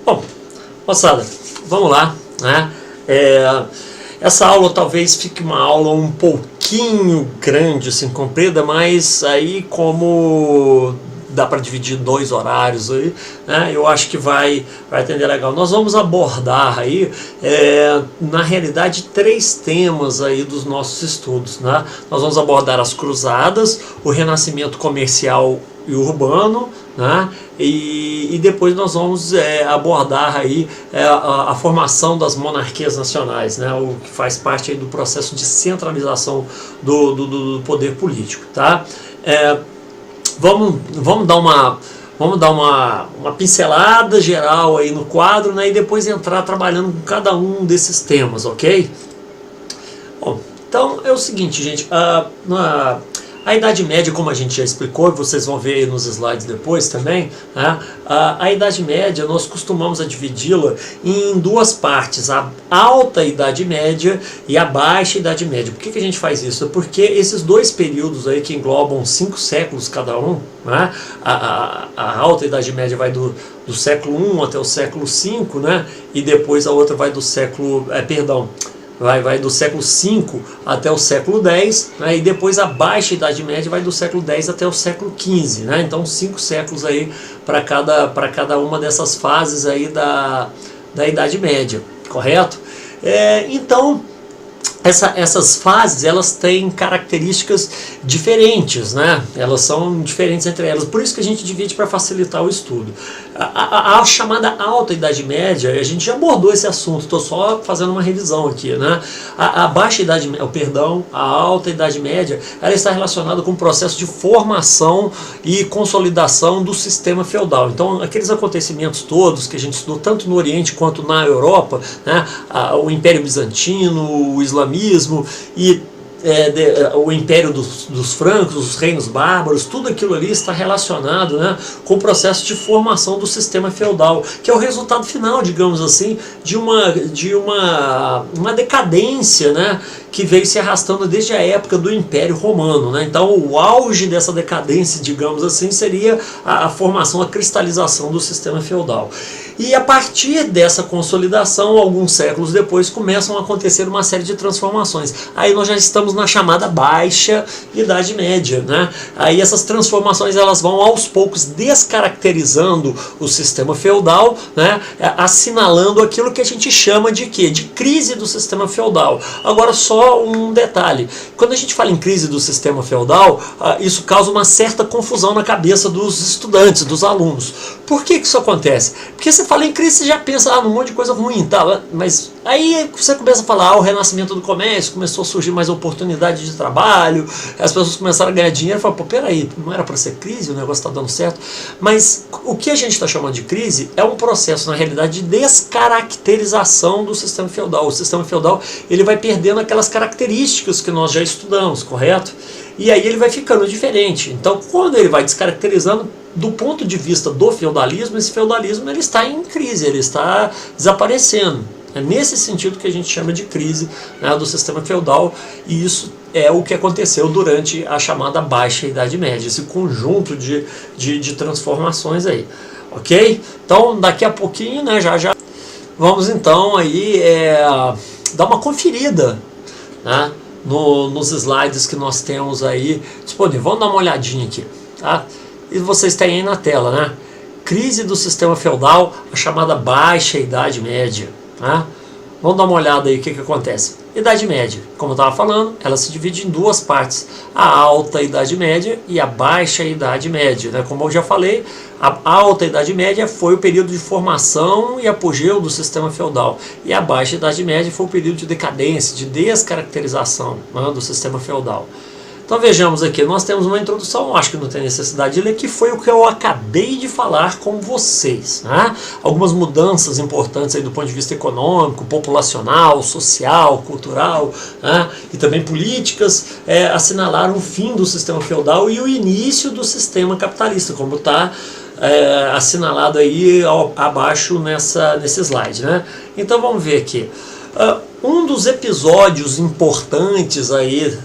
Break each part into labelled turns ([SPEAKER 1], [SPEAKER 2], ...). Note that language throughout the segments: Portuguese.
[SPEAKER 1] Bom, moçada, vamos lá, né? Essa aula talvez fique uma aula um pouquinho grande, assim, comprida, mas aí como dá para dividir em 2 horários aí, né? Eu acho que vai atender legal. Nós vamos abordar aí, na realidade, 3 temas aí dos nossos estudos, né? Nós vamos abordar as cruzadas, o renascimento comercial e urbano, né? E depois nós vamos abordar aí a formação das monarquias nacionais, né? O que faz parte aí do processo de centralização do poder político, tá? Vamos dar uma pincelada geral aí no quadro, né? E depois entrar trabalhando com cada um desses temas, ok? Bom, então é o seguinte, gente, a Idade Média, como a gente já explicou, vocês vão ver aí nos slides depois também, né? A Idade Média nós costumamos a dividi-la em 2 partes, a Alta Idade Média e a Baixa Idade Média. Por que a gente faz isso? Porque esses 2 períodos aí que englobam 5 séculos cada um, né? A Alta Idade Média vai do século I até o século V, né? E depois a outra vai do século, vai do século V até o século X, né, e depois a Baixa Idade Média vai do século X até o século XV, né, então 5 séculos aí para cada uma dessas fases aí da Idade Média, correto? Então essas fases, elas têm características diferentes, né? Elas são diferentes entre elas, por isso que a gente divide para facilitar o estudo. A chamada Alta Idade Média, a gente já abordou esse assunto, estou só fazendo uma revisão aqui, né? A Baixa Idade Média, a Alta Idade Média, ela está relacionada com o processo de formação e consolidação do sistema feudal. Então, aqueles acontecimentos todos que a gente estudou, tanto no Oriente quanto na Europa, né? O Império Bizantino, o Islamismo e o Império dos Francos, os reinos bárbaros, tudo aquilo ali está relacionado, né, com o processo de formação do sistema feudal, que é o resultado final, digamos assim, de uma decadência, né, que veio se arrastando desde a época do Império Romano, né? Então o auge dessa decadência, digamos assim, seria a formação, a cristalização do sistema feudal. E a partir dessa consolidação, alguns séculos depois, começam a acontecer uma série de transformações. Aí nós já estamos na chamada Baixa Idade Média, né? Aí essas transformações, elas vão aos poucos descaracterizando o sistema feudal, né? Assinalando aquilo que a gente chama de quê? De crise do sistema feudal. Agora só um detalhe, quando a gente fala em crise do sistema feudal, isso causa uma certa confusão na cabeça dos estudantes, dos alunos. Por que isso acontece? Porque você fala em crise, você já pensa num monte de coisa ruim, tá? Mas aí você começa a falar, o renascimento do comércio, começou a surgir mais oportunidade de trabalho, as pessoas começaram a ganhar dinheiro, fala, pô, peraí, não era para ser crise, o negócio está dando certo. Mas o que a gente está chamando de crise é um processo, na realidade, de descaracterização do sistema feudal. O sistema feudal, ele vai perdendo aquelas características que nós já estudamos, correto? E aí ele vai ficando diferente. Então, quando ele vai descaracterizando, do ponto de vista do feudalismo, esse feudalismo ele está em crise, ele está desaparecendo. É nesse sentido que a gente chama de crise, né, do sistema feudal, e isso é o que aconteceu durante a chamada Baixa Idade Média, esse conjunto de transformações aí, ok? Então, daqui a pouquinho, né, já vamos então aí dar uma conferida, né, nos slides que nós temos aí disponível. Vamos dar uma olhadinha aqui, tá? E vocês têm aí na tela, né? Crise do sistema feudal, a chamada Baixa Idade Média, tá? Vamos dar uma olhada aí o que acontece. Idade Média, como eu estava falando, ela se divide em 2 partes, a Alta Idade Média e a Baixa Idade Média, né? Como eu já falei, a Alta Idade Média foi o período de formação e apogeu do sistema feudal, e a Baixa Idade Média foi o período de decadência, de descaracterização, né, do sistema feudal. Então vejamos aqui, nós temos uma introdução, acho que não tem necessidade de ler, que foi o que eu acabei de falar com vocês, né? Algumas mudanças importantes aí do ponto de vista econômico, populacional, social, cultural, né? E também políticas, assinalaram o fim do sistema feudal e o início do sistema capitalista, como está assinalado aí abaixo nesse slide, né? Então vamos ver aqui. Um dos episódios importantes aí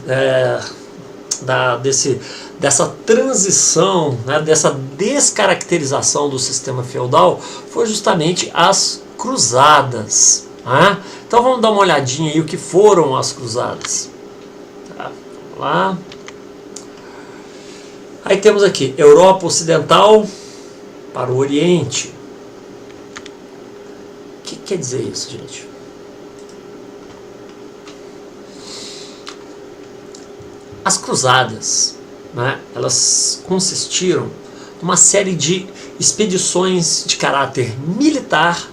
[SPEAKER 1] dessa transição, né, dessa descaracterização do sistema feudal, foi justamente as cruzadas. Né? Então vamos dar uma olhadinha aí o que foram as cruzadas. Tá, vamos lá. Aí temos aqui Europa Ocidental para o Oriente. O que quer dizer isso, gente? As cruzadas, né, elas consistiram numa série de expedições de caráter militar,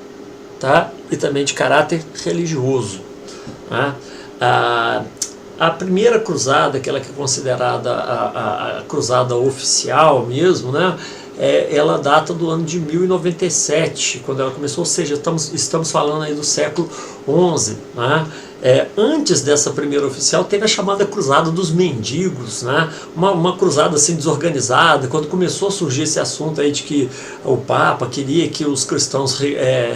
[SPEAKER 1] tá, e também de caráter religioso. Né? A primeira cruzada, aquela que é considerada a cruzada oficial mesmo, né, ela data do ano de 1097, quando ela começou, ou seja, estamos falando aí do século XI. Né? Antes dessa primeira oficial teve a chamada Cruzada dos Mendigos, né? uma cruzada assim desorganizada, quando começou a surgir esse assunto aí de que o Papa queria que os cristãos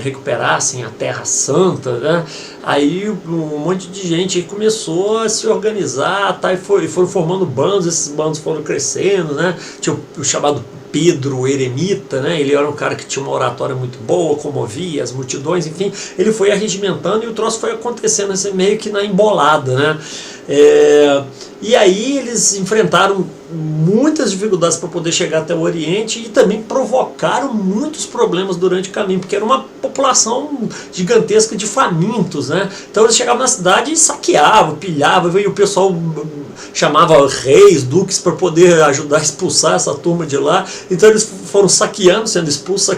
[SPEAKER 1] recuperassem a Terra Santa, né? Aí um monte de gente aí começou a se organizar, tá? E foram formando bandos, esses bandos foram crescendo, né? Tinha o chamado Pedro, o eremita, né? Ele era um cara que tinha uma oratória muito boa, comovia as multidões, enfim, ele foi arregimentando e o troço foi acontecendo assim, meio que na embolada, né? E aí eles enfrentaram muitas dificuldades para poder chegar até o Oriente e também provocaram muitos problemas durante o caminho, porque era uma população gigantesca de famintos, né? Então eles chegavam na cidade e saqueavam, pilhavam, e o pessoal chamava reis, duques para poder ajudar a expulsar essa turma de lá. Então eles foram saqueando, sendo expulsos,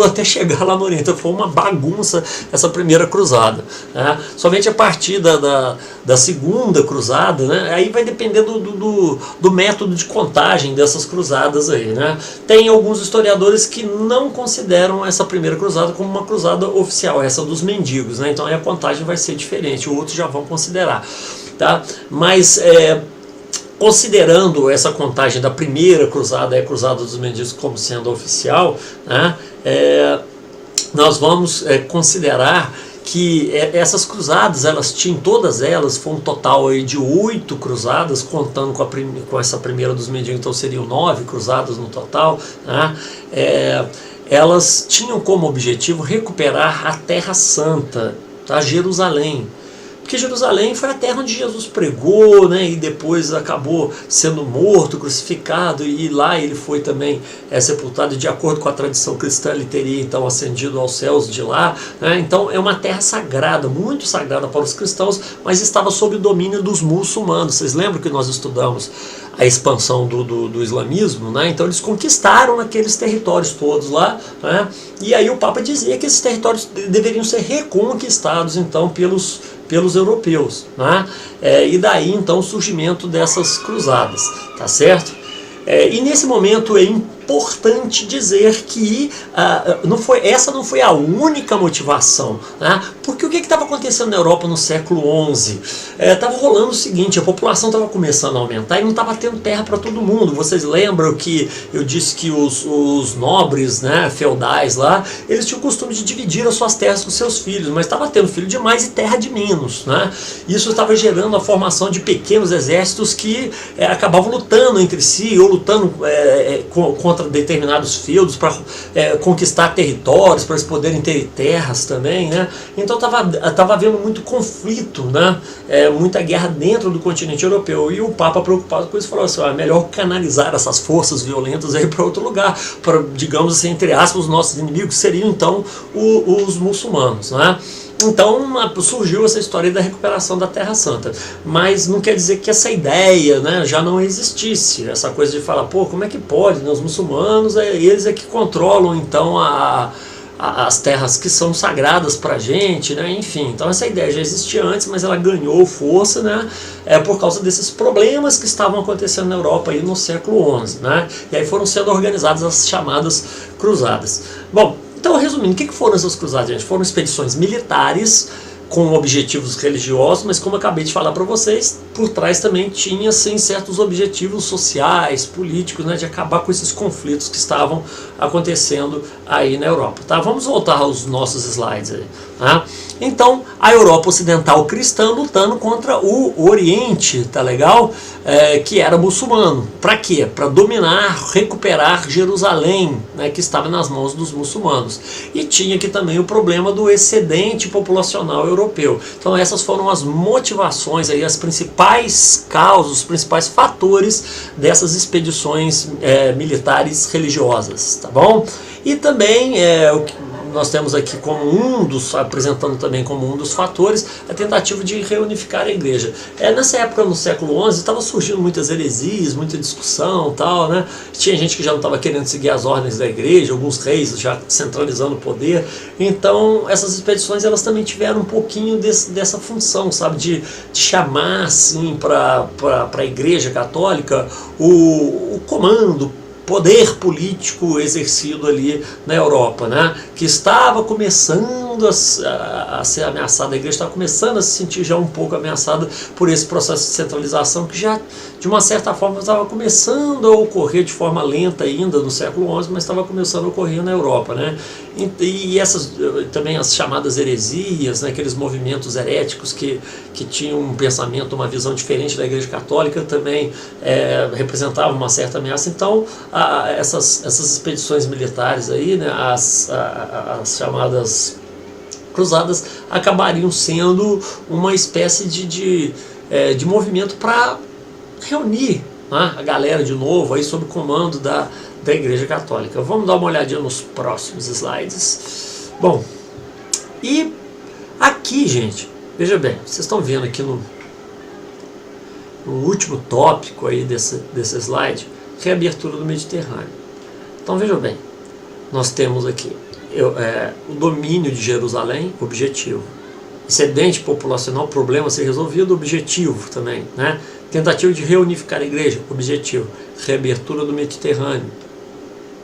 [SPEAKER 1] até chegar lá no Oriente. Então foi uma bagunça essa primeira cruzada, né? Somente a partir da segunda cruzada, né, aí vai depender do método de contagem dessas cruzadas aí, né? Tem alguns historiadores que não consideram essa primeira cruzada como uma cruzada oficial, essa dos mendigos, né? Então aí a contagem vai ser diferente, outros já vão considerar, tá? Mas considerando essa contagem da primeira cruzada, a cruzada dos mendigos, como sendo oficial, né, nós vamos considerar que essas cruzadas, elas tinham, todas elas, foi um total aí de 8 cruzadas, contando com essa primeira dos mendigos, então seriam 9 cruzadas no total, né? Elas tinham como objetivo recuperar a Terra Santa, tá? Jerusalém. Porque Jerusalém foi a terra onde Jesus pregou, né, e depois acabou sendo morto, crucificado, e lá ele foi também sepultado, e de acordo com a tradição cristã ele teria então ascendido aos céus de lá, né? Então é uma terra sagrada, muito sagrada para os cristãos, mas estava sob o domínio dos muçulmanos. Vocês lembram que nós estudamos a expansão do islamismo, né? Então eles conquistaram aqueles territórios todos lá, né? E aí o Papa dizia que esses territórios deveriam ser reconquistados então pelos europeus, né? E daí então o surgimento dessas cruzadas, tá certo? E nesse momento é importante dizer que essa não foi a única motivação, né? Porque o que estava acontecendo na Europa no século XI? Estava rolando o seguinte: a população estava começando a aumentar e não estava tendo terra para todo mundo. Vocês lembram que eu disse que os nobres, né, feudais lá, eles tinham o costume de dividir as suas terras com seus filhos, mas estava tendo filho demais e terra de menos, né? Isso estava gerando a formação de pequenos exércitos que acabavam lutando entre si, ou lutando contra determinados feudos para conquistar territórios, para eles poderem ter terras também, né? Então estava havendo muito conflito, né? Muita guerra dentro do continente europeu, e o Papa, preocupado com isso, falou assim: é melhor canalizar essas forças violentas aí para outro lugar, para, digamos assim, entre aspas, os nossos inimigos seriam então os muçulmanos, né? Então surgiu essa história da recuperação da Terra Santa, mas não quer dizer que essa ideia, né, já não existisse, essa coisa de falar, pô, como é que pode, né, os muçulmanos, eles é que controlam então as terras que são sagradas para a gente, né? Enfim, então essa ideia já existia antes, mas ela ganhou força, né, por causa desses problemas que estavam acontecendo na Europa aí no século XI, né? E aí foram sendo organizadas as chamadas cruzadas. Bom, então, resumindo, o que foram essas cruzadas, gente? Foram expedições militares com objetivos religiosos, mas como eu acabei de falar para vocês, por trás também tinha sim, certos objetivos sociais, políticos, né, de acabar com esses conflitos que estavam acontecendo aí na Europa. Tá? Vamos voltar aos nossos slides aí. Tá? Então, a Europa ocidental cristã lutando contra o Oriente, tá legal? Que era muçulmano. Para quê? Para dominar, recuperar Jerusalém, né, que estava nas mãos dos muçulmanos. E tinha aqui também o problema do excedente populacional europeu. Então essas foram as motivações, aí, as principais causas, os principais fatores dessas expedições militares religiosas, tá bom? E também o que nós temos aqui como apresentando também como um dos fatores, a tentativa de reunificar a igreja. Nessa época, no século XI, estava surgindo muitas heresias, muita discussão, tal, né? Tinha gente que já não estava querendo seguir as ordens da igreja, alguns reis já centralizando o poder. Então, essas expedições, elas também tiveram um pouquinho dessa função, sabe? De chamar, assim, para a igreja católica o comando, poder político exercido ali na Europa, né? Que estava começando a ser ameaçada, a igreja estava começando a se sentir já um pouco ameaçada por esse processo de centralização que já, de uma certa forma, estava começando a ocorrer de forma lenta ainda no século XI, mas estava começando a ocorrer na Europa, né? E essas também as chamadas heresias, né? Aqueles movimentos heréticos que tinham um pensamento, uma visão diferente da igreja católica, também representavam uma certa ameaça. Então, essas expedições militares aí, né, as chamadas cruzadas, acabariam sendo uma espécie de movimento para reunir, né, a galera de novo aí sob o comando da Igreja Católica. Vamos dar uma olhadinha nos próximos slides. Bom, e aqui, gente, veja bem, vocês estão vendo aqui no último tópico aí desse slide, reabertura do Mediterrâneo. Então veja bem, nós temos aqui o domínio de Jerusalém, objetivo. Excedente populacional, problema a ser resolvido, objetivo também, né? Tentativa de reunificar a igreja, objetivo. Reabertura do Mediterrâneo,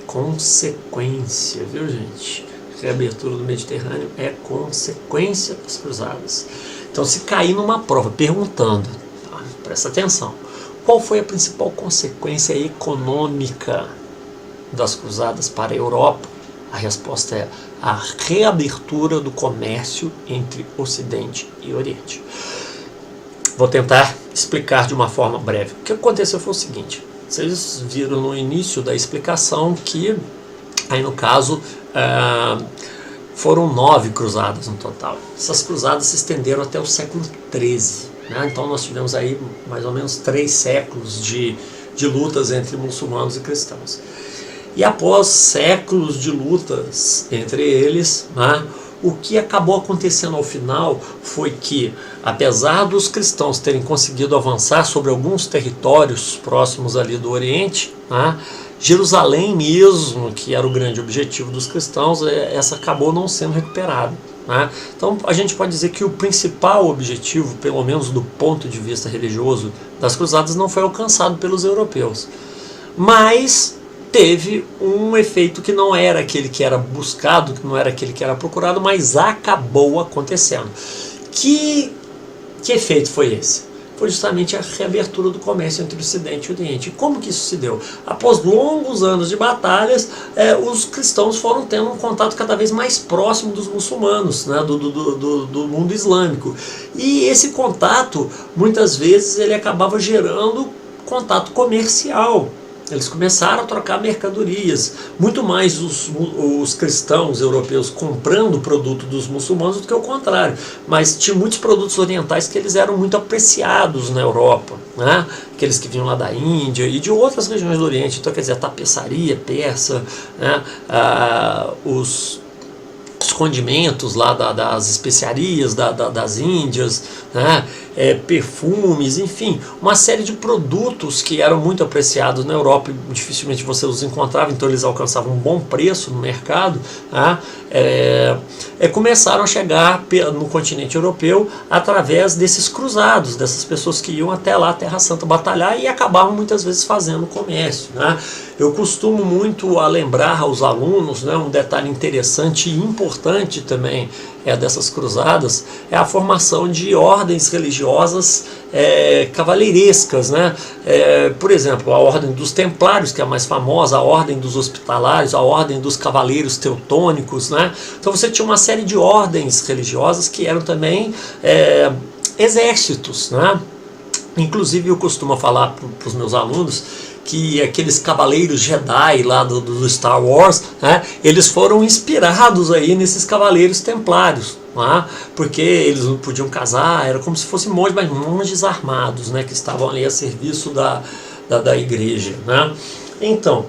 [SPEAKER 1] consequência, viu, gente? Reabertura do Mediterrâneo é consequência das cruzadas. Então, se cair numa prova perguntando, presta atenção, qual foi a principal consequência econômica das cruzadas para a Europa? A resposta é a reabertura do comércio entre Ocidente e Oriente. Vou tentar explicar de uma forma breve. O que aconteceu foi o seguinte: vocês viram no início da explicação que, aí no caso, foram 9 cruzadas no total. Essas cruzadas se estenderam até o século XIII. Né? Então nós tivemos aí mais ou menos 3 séculos de lutas entre muçulmanos e cristãos. E após séculos de lutas entre eles, né, o que acabou acontecendo ao final foi que, apesar dos cristãos terem conseguido avançar sobre alguns territórios próximos ali do Oriente, né, Jerusalém mesmo, que era o grande objetivo dos cristãos, essa acabou não sendo recuperada. Né? Então a gente pode dizer que o principal objetivo, pelo menos do ponto de vista religioso, das cruzadas não foi alcançado pelos europeus. Mas teve um efeito que não era aquele que era buscado, que não era aquele que era procurado, mas acabou acontecendo. Que efeito foi esse? Foi justamente a reabertura do comércio entre o Ocidente e o Oriente. E como que isso se deu? Após longos anos de batalhas, os cristãos foram tendo um contato cada vez mais próximo dos muçulmanos, né, do mundo islâmico. E esse contato, muitas vezes, ele acabava gerando contato comercial. Eles começaram a trocar mercadorias, muito mais os cristãos europeus comprando o produto dos muçulmanos do que o contrário. Mas tinha muitos produtos orientais que eles eram muito apreciados na Europa, né? Aqueles que vinham lá da Índia e de outras regiões do Oriente. Então, quer dizer, a tapeçaria persa, né? Os condimentos lá das especiarias das Índias, né? Perfumes, enfim, uma série de produtos que eram muito apreciados na Europa e dificilmente você os encontrava, então eles alcançavam um bom preço no mercado, né? Começaram a chegar no continente europeu através desses cruzados, dessas pessoas que iam até lá, Terra Santa, batalhar e acabavam muitas vezes fazendo comércio, né? Eu costumo muito lembrar aos alunos, né, um detalhe interessante e importante também dessas cruzadas, é a formação de ordens religiosas cavaleirescas, né? Por exemplo, a Ordem dos Templários, que é a mais famosa, a Ordem dos Hospitalários, a Ordem dos Cavaleiros Teutônicos, né? Então você tinha uma série de ordens religiosas que eram também exércitos, né? Inclusive eu costumo falar para os meus alunos que aqueles cavaleiros Jedi lá do Star Wars, né, eles foram inspirados aí nesses cavaleiros templários, né, porque eles não podiam casar, era como se fossem monges, mas monges armados, né, que estavam ali a serviço da igreja, né. Então,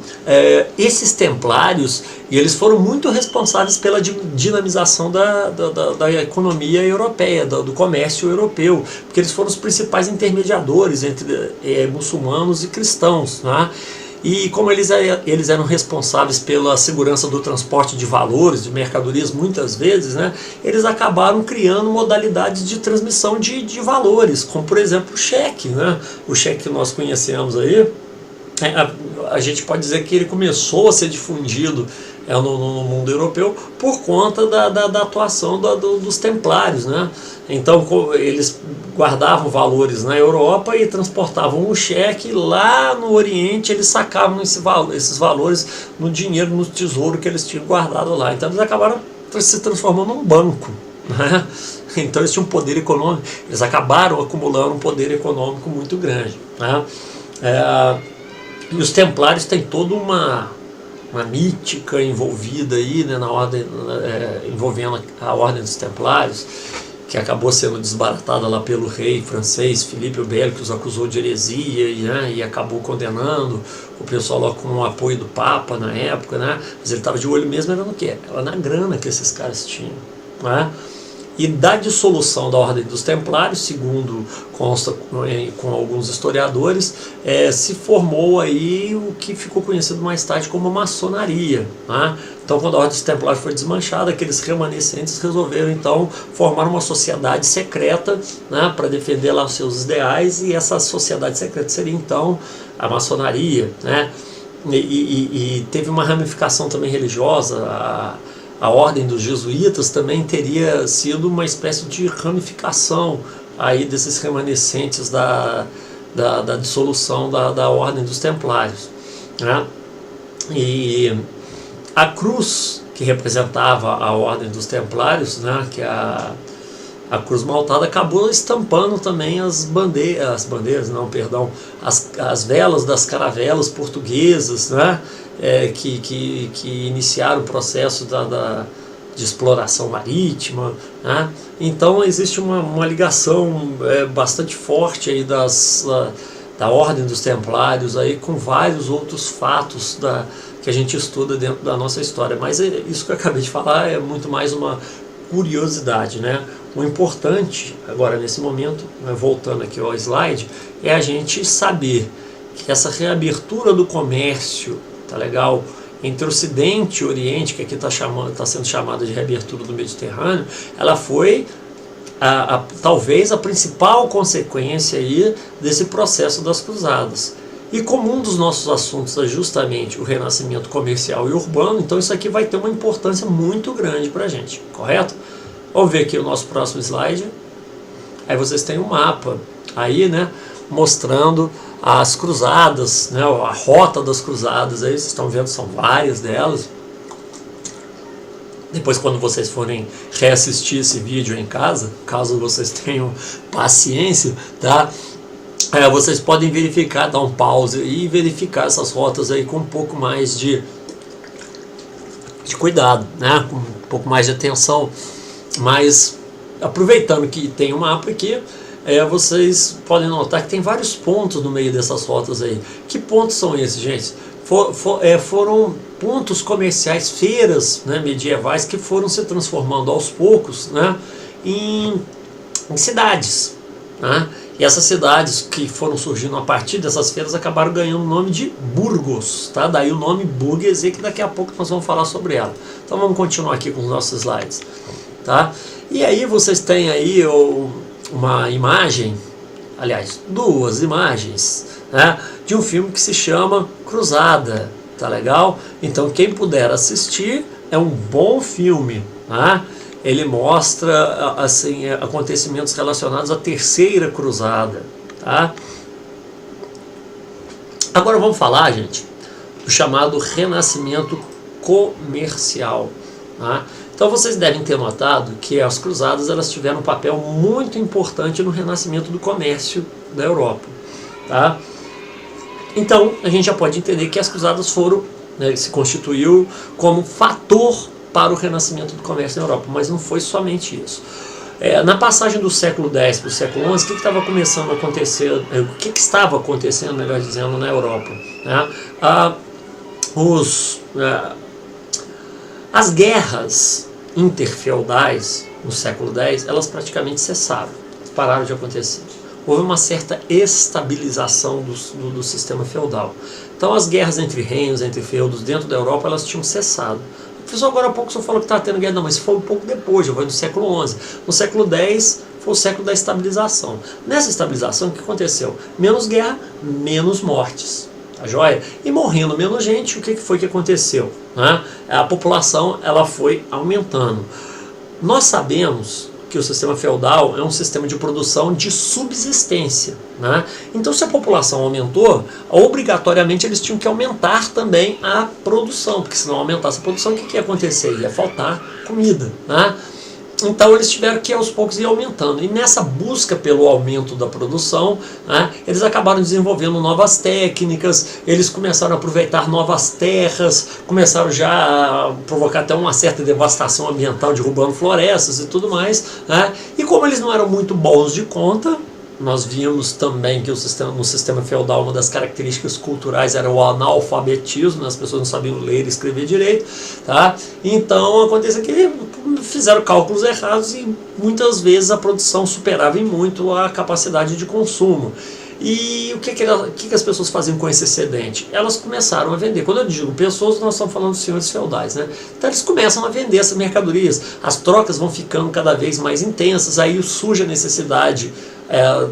[SPEAKER 1] esses templários, eles foram muito responsáveis pela dinamização da economia europeia, do comércio europeu, porque eles foram os principais intermediadores entre muçulmanos e cristãos, né? E como eles eram responsáveis pela segurança do transporte de valores, de mercadorias muitas vezes, né, eles acabaram criando modalidades de transmissão de valores, como por exemplo o cheque, né? O cheque que nós conhecemos aí, a gente pode dizer que ele começou a ser difundido no mundo europeu por conta da atuação dos templários, né? Então eles guardavam valores na Europa e transportavam o cheque lá no Oriente, eles sacavam esses valores no dinheiro, no tesouro que eles tinham guardado lá. Então eles acabaram se transformando num banco, né? Então eles tinham um poder econômico, eles acabaram acumulando um poder econômico muito grande, né? E os templários têm toda uma mítica envolvida aí, né, na ordem, envolvendo a ordem dos templários, que acabou sendo desbaratada lá pelo rei francês Filipe o Belo, que os acusou de heresia, né, e acabou condenando o pessoal lá com o apoio do Papa na época, né, mas ele estava de olho mesmo era no quê? Era na grana que esses caras tinham, né? E da dissolução da Ordem dos Templários, segundo consta com alguns historiadores, se formou aí o que ficou conhecido mais tarde como maçonaria, né? Então, quando a Ordem dos Templários foi desmanchada, aqueles remanescentes resolveram então formar uma sociedade secreta, né, para defender lá os seus ideais, e essa sociedade secreta seria então a maçonaria, né? E teve uma ramificação também religiosa. A ordem dos jesuítas também teria sido uma espécie de ramificação aí desses remanescentes da dissolução da ordem dos templários, né? E a cruz que representava a ordem dos templários, né, que é a cruz maltada, acabou estampando também as velas das caravelas portuguesas, né, que iniciaram o processo de exploração marítima, né? Então existe uma ligação bastante forte aí da ordem dos templários aí com vários outros fatos que a gente estuda dentro da nossa história, mas isso que eu acabei de falar é muito mais uma curiosidade, né? O importante agora nesse momento, né, voltando aqui ao slide, é a gente saber que essa reabertura do comércio, tá legal, entre Ocidente e Oriente, que aqui está sendo chamada de reabertura do Mediterrâneo, ela foi talvez a principal consequência aí desse processo das cruzadas. E como um dos nossos assuntos é justamente o renascimento comercial e urbano, então isso aqui vai ter uma importância muito grande para a gente, correto? Vamos ver aqui o nosso próximo slide. Aí vocês têm um mapa aí, né, mostrando as cruzadas, né, a rota das cruzadas, aí vocês estão vendo, são várias delas. Depois, quando vocês forem reassistir esse vídeo em casa, caso vocês tenham paciência, tá? Vocês podem verificar, dar um pause e verificar essas rotas aí com um pouco mais de cuidado, né? Com um pouco mais de atenção, mas aproveitando que tem um mapa aqui, vocês podem notar que tem vários pontos no meio dessas rotas aí. Que pontos são esses, gente? Foram pontos comerciais, feiras, né, medievais, que foram se transformando aos poucos, né, em cidades, né? E essas cidades que foram surgindo a partir dessas feiras acabaram ganhando o nome de burgos, tá? Daí o nome burguesia, que daqui a pouco nós vamos falar sobre ela. Então vamos continuar aqui com os nossos slides, tá? E aí vocês têm aí uma imagem, aliás, duas imagens, né, de um filme que se chama Cruzada, tá legal? Então quem puder assistir, é um bom filme, né? ele mostra assim, acontecimentos relacionados à Terceira Cruzada, tá? Agora vamos falar, gente, do chamado Renascimento Comercial, tá? Então vocês devem ter notado que as cruzadas elas tiveram um papel muito importante no renascimento do comércio da Europa, tá? Então a gente já pode entender que as cruzadas foram, né, se constituiu como fator para o renascimento do comércio na Europa, mas não foi somente isso. Na passagem do século X para o século XI, o que estava começando a acontecer, o que estava acontecendo, melhor dizendo, na Europa, né? As guerras interfeudais no século X, elas praticamente cessaram, pararam de acontecer. Houve uma certa estabilização do sistema feudal. Então as guerras entre reinos, entre feudos dentro da Europa, elas tinham cessado. O professor agora há pouco só falou que estava tendo guerra, não, mas foi um pouco depois, já foi no século XI. No século X foi o século da estabilização. Nessa estabilização, o que aconteceu? Menos guerra, menos mortes. Tá joia? E morrendo menos gente, o que foi que aconteceu? Né? A população ela foi aumentando. Nós sabemos que o sistema feudal é um sistema de produção de subsistência, né? Então se a população aumentou, obrigatoriamente eles tinham que aumentar também a produção, porque se não aumentasse a produção, o que ia acontecer? Ia faltar comida, né? Então eles tiveram que aos poucos ir aumentando. E nessa busca pelo aumento da produção, né, eles acabaram desenvolvendo novas técnicas, eles começaram a aproveitar novas terras, começaram já a provocar até uma certa devastação ambiental, derrubando florestas e tudo mais, né? E como eles não eram muito bons de conta, nós vimos também que no sistema feudal uma das características culturais era o analfabetismo, né? As pessoas não sabiam ler e escrever direito, tá? Então acontece que fizeram cálculos errados e muitas vezes a produção superava em muito a capacidade de consumo. E o que as pessoas faziam com esse excedente? Elas começaram a vender. Quando eu digo pessoas, nós estamos falando de senhores feudais, né? Então eles começam a vender essas mercadorias. As trocas vão ficando cada vez mais intensas, aí surge a necessidade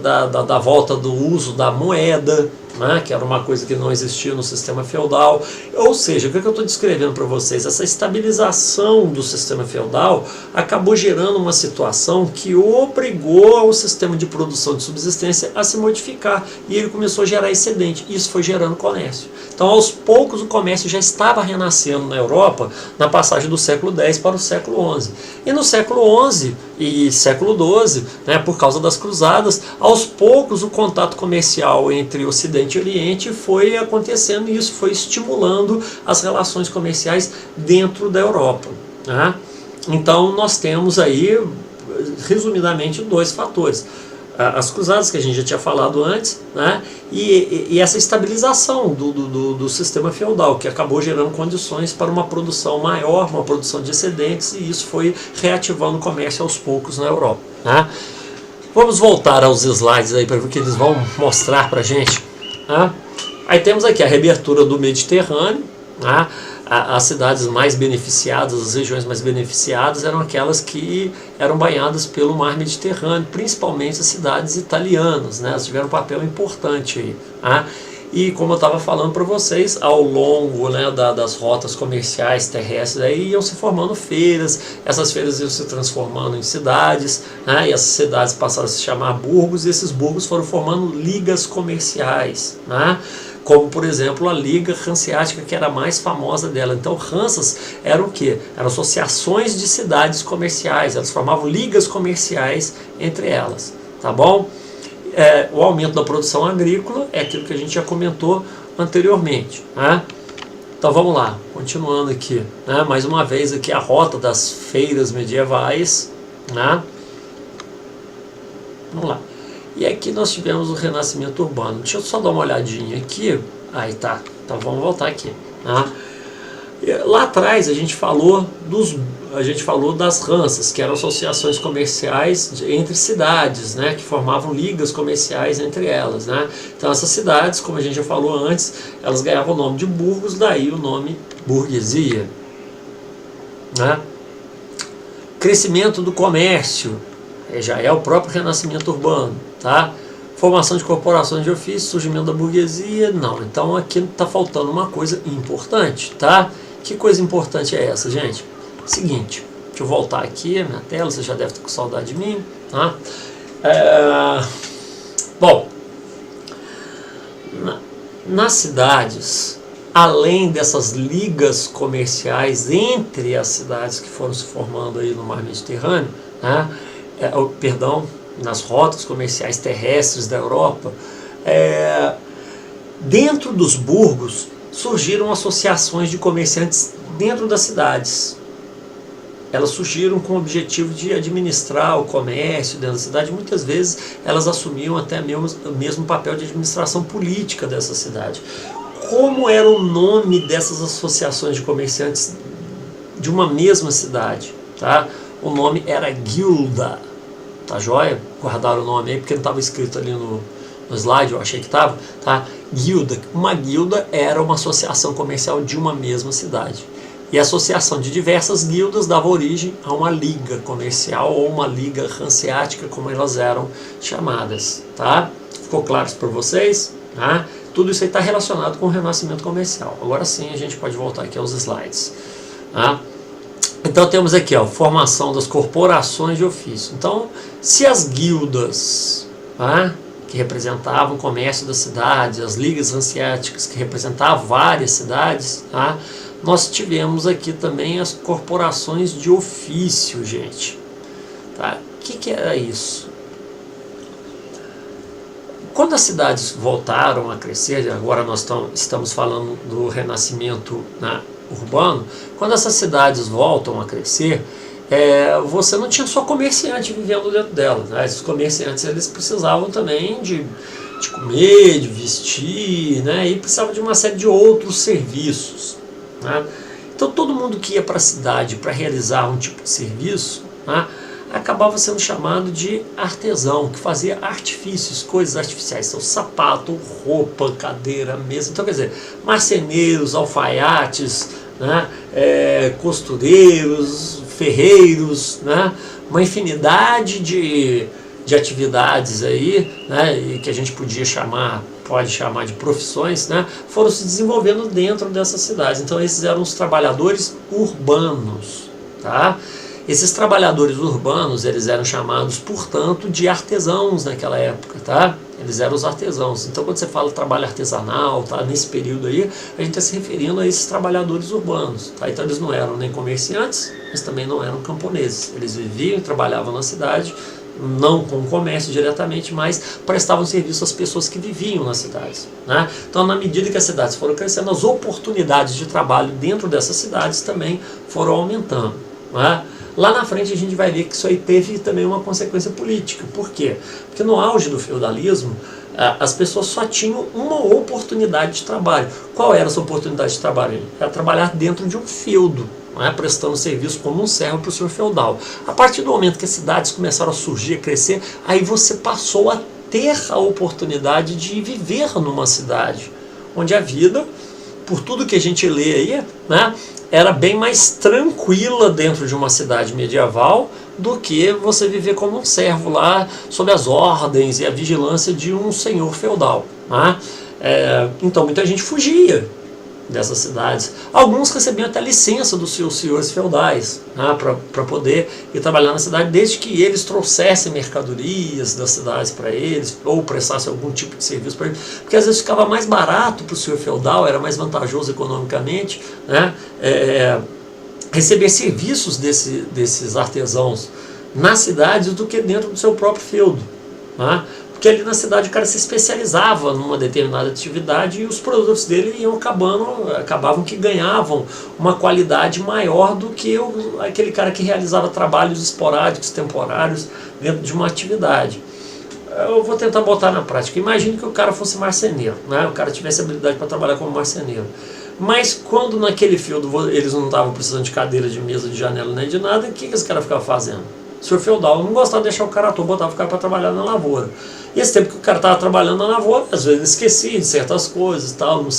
[SPEAKER 1] da volta do uso da moeda, né, que era uma coisa que não existia no sistema feudal. Ou seja, o que eu estou descrevendo para vocês? Essa estabilização do sistema feudal acabou gerando uma situação que obrigou o sistema de produção de subsistência a se modificar, e ele começou a gerar excedente. Isso foi gerando comércio. Então, aos poucos, o comércio já estava renascendo na Europa na passagem do século X para o século XI. E no século XI e século XII, né, por causa das cruzadas, aos poucos o contato comercial entre Ocidente e Oriente foi acontecendo, e isso foi estimulando as relações comerciais dentro da Europa, né? Então nós temos aí, resumidamente, dois fatores. As cruzadas, que a gente já tinha falado antes, né? E essa estabilização do sistema feudal, que acabou gerando condições para uma produção maior, uma produção de excedentes, e isso foi reativando o comércio aos poucos na Europa, né? Vamos voltar aos slides aí para ver o que eles vão mostrar para a gente, né? Aí temos aqui a reabertura do Mediterrâneo, né? As cidades mais beneficiadas, as regiões mais beneficiadas eram aquelas que eram banhadas pelo mar Mediterrâneo, principalmente as cidades italianas, né? Elas tiveram um papel importante aí, né? E como eu estava falando para vocês, ao longo, né, das rotas comerciais terrestres aí iam se formando feiras, essas feiras iam se transformando em cidades, né, e essas cidades passaram a se chamar burgos, e esses burgos foram formando ligas comerciais, né? Como, por exemplo, a Liga Hanseática, que era a mais famosa dela. Então, Hansas eram o quê? Eram associações de cidades comerciais, elas formavam ligas comerciais entre elas, tá bom? O aumento da produção agrícola é aquilo que a gente já comentou anteriormente, né? Então vamos lá, continuando aqui, né? Mais uma vez aqui a rota das feiras medievais, né? Vamos lá. E aqui nós tivemos o renascimento urbano. Deixa eu só dar uma olhadinha aqui. Aí tá. Então vamos voltar aqui, né? Lá atrás a gente falou das Hansas, que eram associações comerciais entre cidades, né, que formavam ligas comerciais entre elas, né? Então essas cidades, como a gente já falou antes, elas ganhavam o nome de burgos, daí o nome burguesia, né? Crescimento do comércio, já é o próprio renascimento urbano, tá? Formação de corporações de ofício, surgimento da burguesia, não. Então aqui está faltando uma coisa importante, tá? Que coisa importante é essa, gente? Seguinte, deixa Deixa eu voltar aqui a minha tela, você já deve estar com saudade de mim. Tá? Bom, nas cidades, além dessas ligas comerciais entre as cidades que foram se formando aí no mar Mediterrâneo, né, nas rotas comerciais terrestres da Europa, dentro dos burgos surgiram associações de comerciantes dentro das cidades. Elas surgiram com o objetivo de administrar o comércio dentro da cidade. Muitas vezes elas assumiam até o mesmo papel de administração política dessa cidade. Como era o nome dessas associações de comerciantes de uma mesma cidade? Tá? O nome era guilda. Tá joia? Guardaram o nome aí porque não estava escrito ali no slide, eu achei que estava. Tá? Guilda. Uma guilda era uma associação comercial de uma mesma cidade. E a associação de diversas guildas dava origem a uma liga comercial ou uma liga hanseática, como elas eram chamadas. Tá? Ficou claro isso para vocês? Tá? Tudo isso aí está relacionado com o renascimento comercial. Agora sim a gente pode voltar aqui aos slides. Tá? Então temos aqui a formação das corporações de ofício. Então, se as guildas, tá, que representavam o comércio das cidades, as ligas hanseáticas que representavam várias cidades, tá, nós tivemos aqui também as corporações de ofício, gente. Tá? O que era isso? Quando as cidades voltaram a crescer, agora nós estamos falando do renascimento, né, urbano, quando essas cidades voltam a crescer, você não tinha só comerciante vivendo dentro delas. Né? Esses comerciantes eles precisavam também de comer, de vestir, né? E precisavam de uma série de outros serviços. Né? Então todo mundo que ia para a cidade para realizar um tipo de serviço, né, acabava sendo chamado de artesão, que fazia artifícios, coisas artificiais, então sapato, roupa, cadeira, mesa. Então quer dizer, marceneiros, alfaiates, né, costureiros, ferreiros, né, uma infinidade de atividades aí, né, e que a gente pode chamar de profissões, né, foram se desenvolvendo dentro dessas cidades. Então esses eram os trabalhadores urbanos, tá? Esses trabalhadores urbanos, eles eram chamados, portanto, de artesãos naquela época, tá? Eles eram os artesãos. Então, quando você fala trabalho artesanal, tá? Nesse período aí, a gente está se referindo a esses trabalhadores urbanos, tá? Então, eles não eram nem comerciantes, mas também não eram camponeses. Eles viviam e trabalhavam na cidade, não com o comércio diretamente, mas prestavam serviço às pessoas que viviam nas cidades, né? Então, na medida que as cidades foram crescendo, as oportunidades de trabalho dentro dessas cidades também foram aumentando, né? Lá na frente a gente vai ver que isso aí teve também uma consequência política. Por quê? Porque no auge do feudalismo, as pessoas só tinham uma oportunidade de trabalho. Qual era essa oportunidade de trabalho? Era trabalhar dentro de um feudo, não é? Prestando serviço como um servo para o senhor feudal. A partir do momento que as cidades começaram a surgir, a crescer, aí você passou a ter a oportunidade de viver numa cidade, onde a vida, por tudo que a gente lê aí, né, era bem mais tranquila dentro de uma cidade medieval do que você viver como um servo lá, sob as ordens e a vigilância de um senhor feudal. Né? Então muita gente fugia dessas cidades. Alguns recebiam até licença dos seus senhores feudais, né, para poder ir trabalhar na cidade, desde que eles trouxessem mercadorias das cidades para eles, ou prestassem algum tipo de serviço para eles, porque às vezes ficava mais barato para o senhor feudal, era mais vantajoso economicamente, né, receber serviços desses artesãos nas cidades do que dentro do seu próprio feudo. Né? Porque ali na cidade o cara se especializava numa determinada atividade e os produtos dele acabavam que ganhavam uma qualidade maior do que aquele cara que realizava trabalhos esporádicos, temporários, dentro de uma atividade. Eu vou tentar botar na prática. Imagine que o cara fosse marceneiro, né? O cara tivesse habilidade para trabalhar como marceneiro. Mas quando naquele feudo eles não estavam precisando de cadeira, de mesa, de janela, nem de nada, o que esse cara ficava fazendo? O senhor feudal não gostava de deixar o cara à toa, botava o cara para trabalhar na lavoura. E esse tempo que o cara estava trabalhando na lavoura, às vezes ele esquecia de certas coisas, tal, não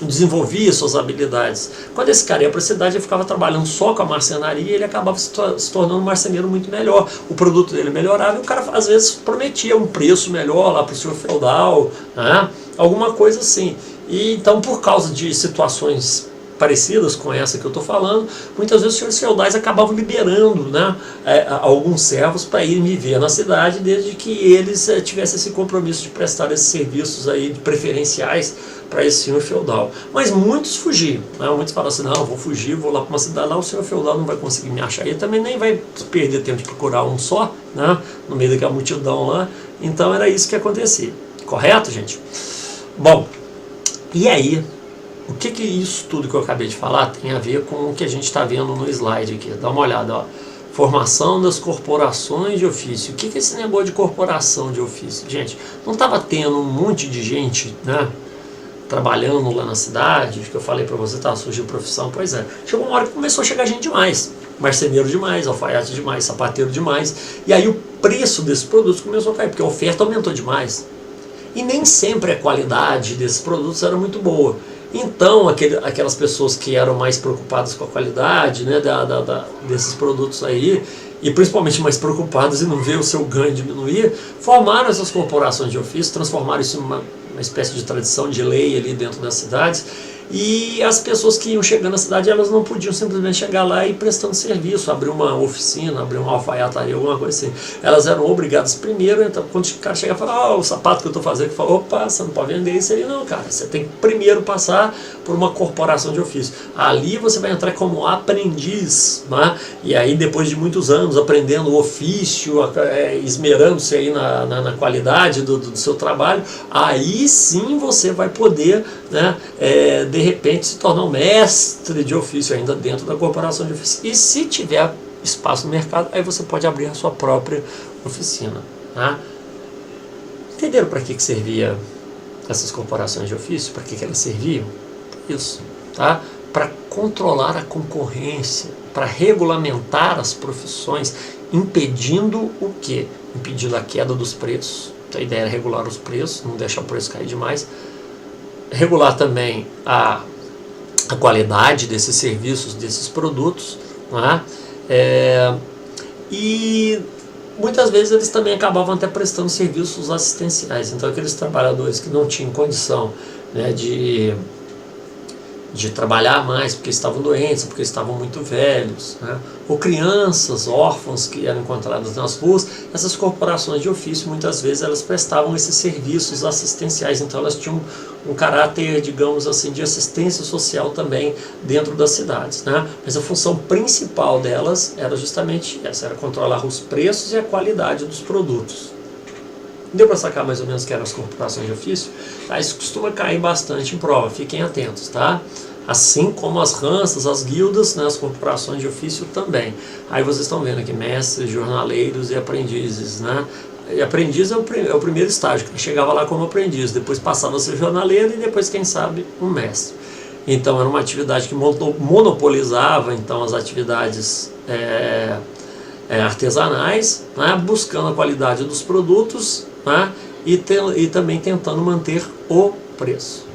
[SPEAKER 1] desenvolvia suas habilidades. Quando esse cara ia para a cidade, ele ficava trabalhando só com a marcenaria e ele acabava se tornando um marceneiro muito melhor. O produto dele melhorava e o cara às vezes prometia um preço melhor lá para o senhor feudal, né? Alguma coisa assim. E então, por causa de situações parecidas com essa que eu estou falando, muitas vezes os senhores feudais acabavam liberando, né, alguns servos para irem viver na cidade, desde que eles tivessem esse compromisso de prestar esses serviços aí preferenciais para esse senhor feudal. Mas muitos fugiam, né? Muitos falam assim, não, eu vou fugir, vou lá para uma cidade, lá o senhor feudal não vai conseguir me achar, ele também nem vai perder tempo de procurar um só, né, no meio daquela multidão lá. Então era isso que acontecia, correto, gente? Bom, e aí, o que isso tudo que eu acabei de falar tem a ver com o que a gente está vendo no slide aqui? Dá uma olhada, ó. Formação das corporações de ofício. O que é esse negócio de corporação de ofício? Gente, não estava tendo um monte de gente, né, trabalhando lá na cidade, que eu falei para você, tá, surgiu profissão, pois é. Chegou uma hora que começou a chegar gente demais, marceneiro demais, alfaiate demais, sapateiro demais, e aí o preço desses produtos começou a cair, porque a oferta aumentou demais. E nem sempre a qualidade desses produtos era muito boa. Então, aquelas pessoas que eram mais preocupadas com a qualidade, né, desses produtos aí, e principalmente mais preocupadas em não ver o seu ganho diminuir, formaram essas corporações de ofício, transformaram isso em uma espécie de tradição, de lei ali dentro das cidades, e as pessoas que iam chegando na cidade, elas não podiam simplesmente chegar lá e ir prestando serviço, abrir uma oficina, abrir uma alfaiataria, alguma coisa assim. Elas eram obrigadas primeiro, então quando o cara chega e fala, o sapato que eu estou fazendo, que fala, opa, você não pode vender isso aí não, cara, você tem que primeiro passar por uma corporação de ofício. Ali você vai entrar como aprendiz, né? E aí depois de muitos anos aprendendo o ofício, esmerando-se aí na qualidade do seu trabalho, aí sim você vai poder, né, de repente se tornar um mestre de ofício ainda dentro da corporação de ofício. E se tiver espaço no mercado, aí você pode abrir a sua própria oficina, né? Entenderam para que servia essas corporações de ofício? Para que elas serviam? Isso, tá? Para controlar a concorrência, para regulamentar as profissões, impedindo o quê? Impedindo a queda dos preços. Então, a ideia era regular os preços, não deixar o preço cair demais. Regular também a qualidade desses serviços, desses produtos, né? E muitas vezes eles também acabavam até prestando serviços assistenciais. Então aqueles trabalhadores que não tinham condição, né, de trabalhar mais porque estavam doentes, porque estavam muito velhos, né, ou crianças, órfãos que eram encontradas nas ruas, essas corporações de ofício muitas vezes elas prestavam esses serviços assistenciais, então elas tinham um caráter, digamos assim, de assistência social também dentro das cidades, né? Mas a função principal delas era justamente essa, era controlar os preços e a qualidade dos produtos. Deu para sacar mais ou menos o que eram as corporações de ofício? Tá? Isso costuma cair bastante em prova, fiquem atentos, tá? Assim como as ranças, as guildas, né, as corporações de ofício também. Aí vocês estão vendo aqui, mestres, jornaleiros e aprendizes, né? E aprendiz é o primeiro estágio, que chegava lá como aprendiz, depois passava a ser jornaleiro e depois, quem sabe, um mestre. Então era uma atividade que monopolizava então as atividades artesanais, né, buscando a qualidade dos produtos, né, e também tentando manter o preço.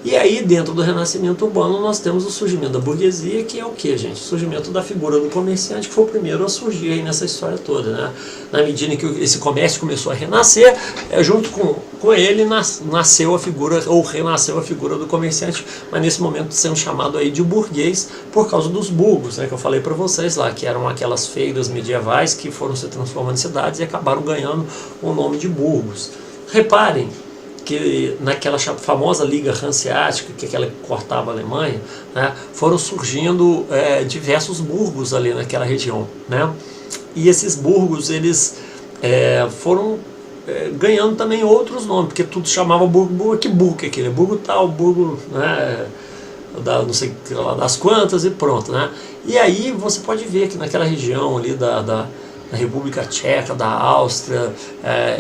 [SPEAKER 1] E aí, dentro do renascimento urbano, nós temos o surgimento da burguesia, que é o que, gente? O surgimento da figura do comerciante, que foi o primeiro a surgir aí nessa história toda, né? Na medida em que esse comércio começou a renascer, junto com ele nasceu a figura, ou renasceu a figura do comerciante, mas nesse momento sendo chamado aí de burguês, por causa dos burgos, né? Que eu falei para vocês lá, que eram aquelas feiras medievais que foram se transformando em cidades e acabaram ganhando o nome de burgos. Reparem que naquela famosa Liga Hanseática, que é aquela que cortava a Alemanha, né, foram surgindo diversos burgos ali naquela região, né? E esses burgos, eles foram ganhando também outros nomes, porque tudo chamava burgo, que burgo é aquele? Burgo tal, burgo, né, não sei lá das quantas, e pronto, né? E aí você pode ver que naquela região ali da República Tcheca, da Áustria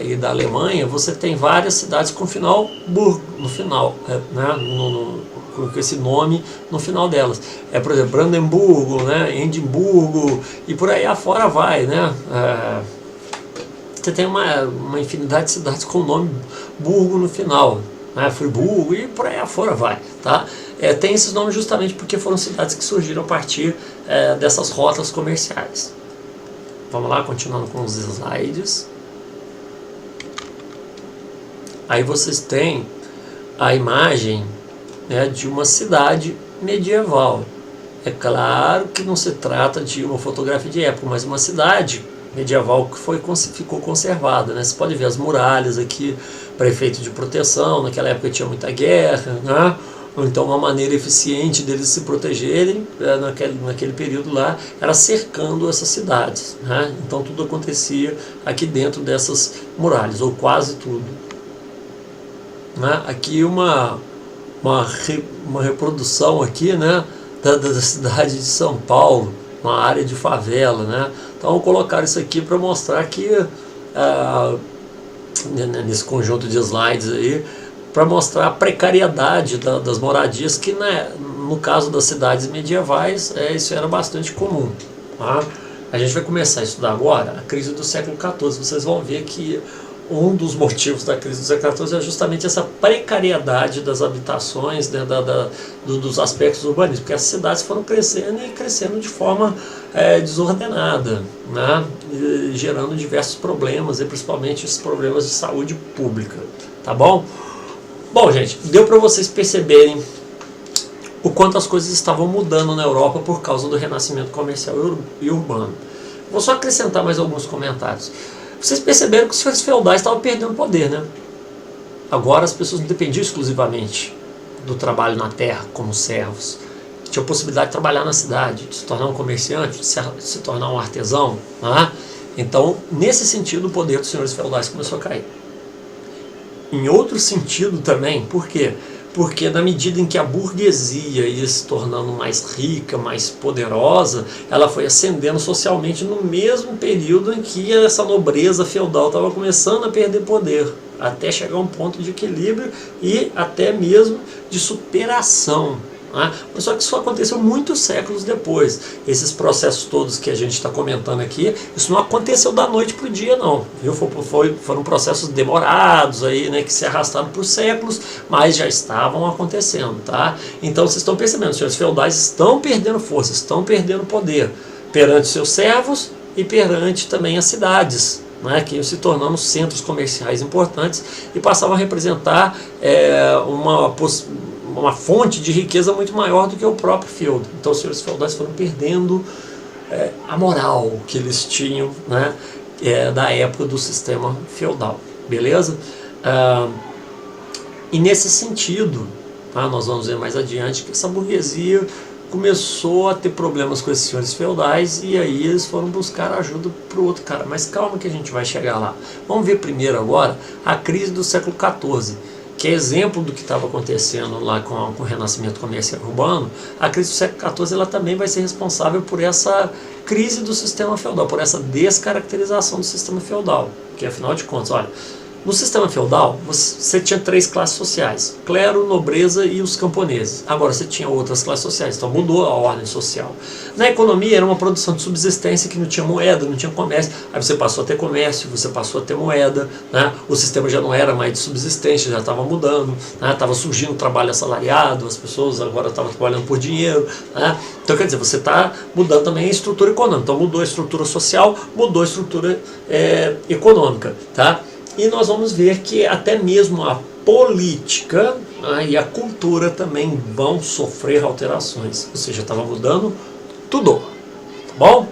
[SPEAKER 1] e da Alemanha, você tem várias cidades com final burgo no final, né, com esse nome no final delas. Por exemplo, Brandemburgo, né, Edimburgo e por aí afora vai, né? Você tem uma infinidade de cidades com o nome burgo no final, né, Friburgo e por aí afora vai, tá? Tem esses nomes justamente porque foram cidades que surgiram a partir dessas rotas comerciais. Vamos lá, continuando com os slides. Aí vocês têm a imagem né, de uma cidade medieval. É claro que não se trata de uma fotografia de época, mas uma cidade medieval que ficou conservada, né? Você pode ver as muralhas aqui para efeito de proteção. Naquela época tinha muita guerra, né? Ou então uma maneira eficiente deles se protegerem naquele período lá era cercando essas cidades, né? Então tudo acontecia aqui dentro dessas muralhas, ou quase tudo, né? Aqui uma reprodução aqui, né, da cidade de São Paulo, uma área de favela, né? Então colocaram isso aqui para mostrar que nesse conjunto de slides aí, para mostrar a precariedade das moradias, que, né, no caso das cidades medievais, isso era bastante comum, tá? A gente vai começar a estudar agora a crise do século XIV. Vocês vão ver que um dos motivos da crise do século XIV é justamente essa precariedade das habitações, né, dos aspectos urbanísticos, porque as cidades foram crescendo e crescendo de forma desordenada, né, gerando diversos problemas, e principalmente esses problemas de saúde pública, tá bom? Bom, gente, deu para vocês perceberem o quanto as coisas estavam mudando na Europa por causa do renascimento comercial e urbano. Vou só acrescentar mais alguns comentários. Vocês perceberam que os senhores feudais estavam perdendo poder, né? Agora as pessoas não dependiam exclusivamente do trabalho na terra como servos. Tinha a possibilidade de trabalhar na cidade, de se tornar um comerciante, de se tornar um artesão, né? Então, nesse sentido, o poder dos senhores feudais começou a cair. Em outro sentido também, por quê? Porque na medida em que a burguesia ia se tornando mais rica, mais poderosa, ela foi ascendendo socialmente no mesmo período em que essa nobreza feudal estava começando a perder poder, até chegar a um ponto de equilíbrio e até mesmo de superação, né? Mas só que isso aconteceu muitos séculos depois. Esses processos todos que a gente está comentando aqui, isso não aconteceu da noite para o dia, não, viu? Foram processos demorados aí, né, que se arrastaram por séculos, mas já estavam acontecendo, tá? Então vocês estão percebendo, os senhores feudais estão perdendo força, estão perdendo poder perante seus servos e perante também as cidades, né, que iam se tornando centros comerciais importantes e passavam a representar uma fonte de riqueza muito maior do que o próprio feudo. Então os senhores feudais foram perdendo a moral que eles tinham, né, da época do sistema feudal, beleza? E nesse sentido, tá, nós vamos ver mais adiante que essa burguesia começou a ter problemas com esses senhores feudais, e aí eles foram buscar ajuda para o outro cara. Mas calma que a gente vai chegar lá. Vamos ver primeiro agora a crise do século XIV, que é exemplo do que estava acontecendo lá com o renascimento comercial urbano. A crise do século XIV ela também vai ser responsável por essa crise do sistema feudal, por essa descaracterização do sistema feudal, que afinal de contas, olha, no sistema feudal você tinha três classes sociais: clero, nobreza e os camponeses. Agora você tinha outras classes sociais, então mudou a ordem social. Na economia era uma produção de subsistência que não tinha moeda, não tinha comércio. Aí você passou a ter comércio, você passou a ter moeda, né? O sistema já não era mais de subsistência, já estava mudando, né? Estava surgindo o trabalho assalariado, as pessoas agora estavam trabalhando por dinheiro, né? Então quer dizer, você está mudando também a estrutura econômica. Então mudou a estrutura social, mudou a estrutura econômica, tá? E nós vamos ver que até mesmo a política, né, e a cultura também vão sofrer alterações. Ou seja, estava mudando tudo, tá bom?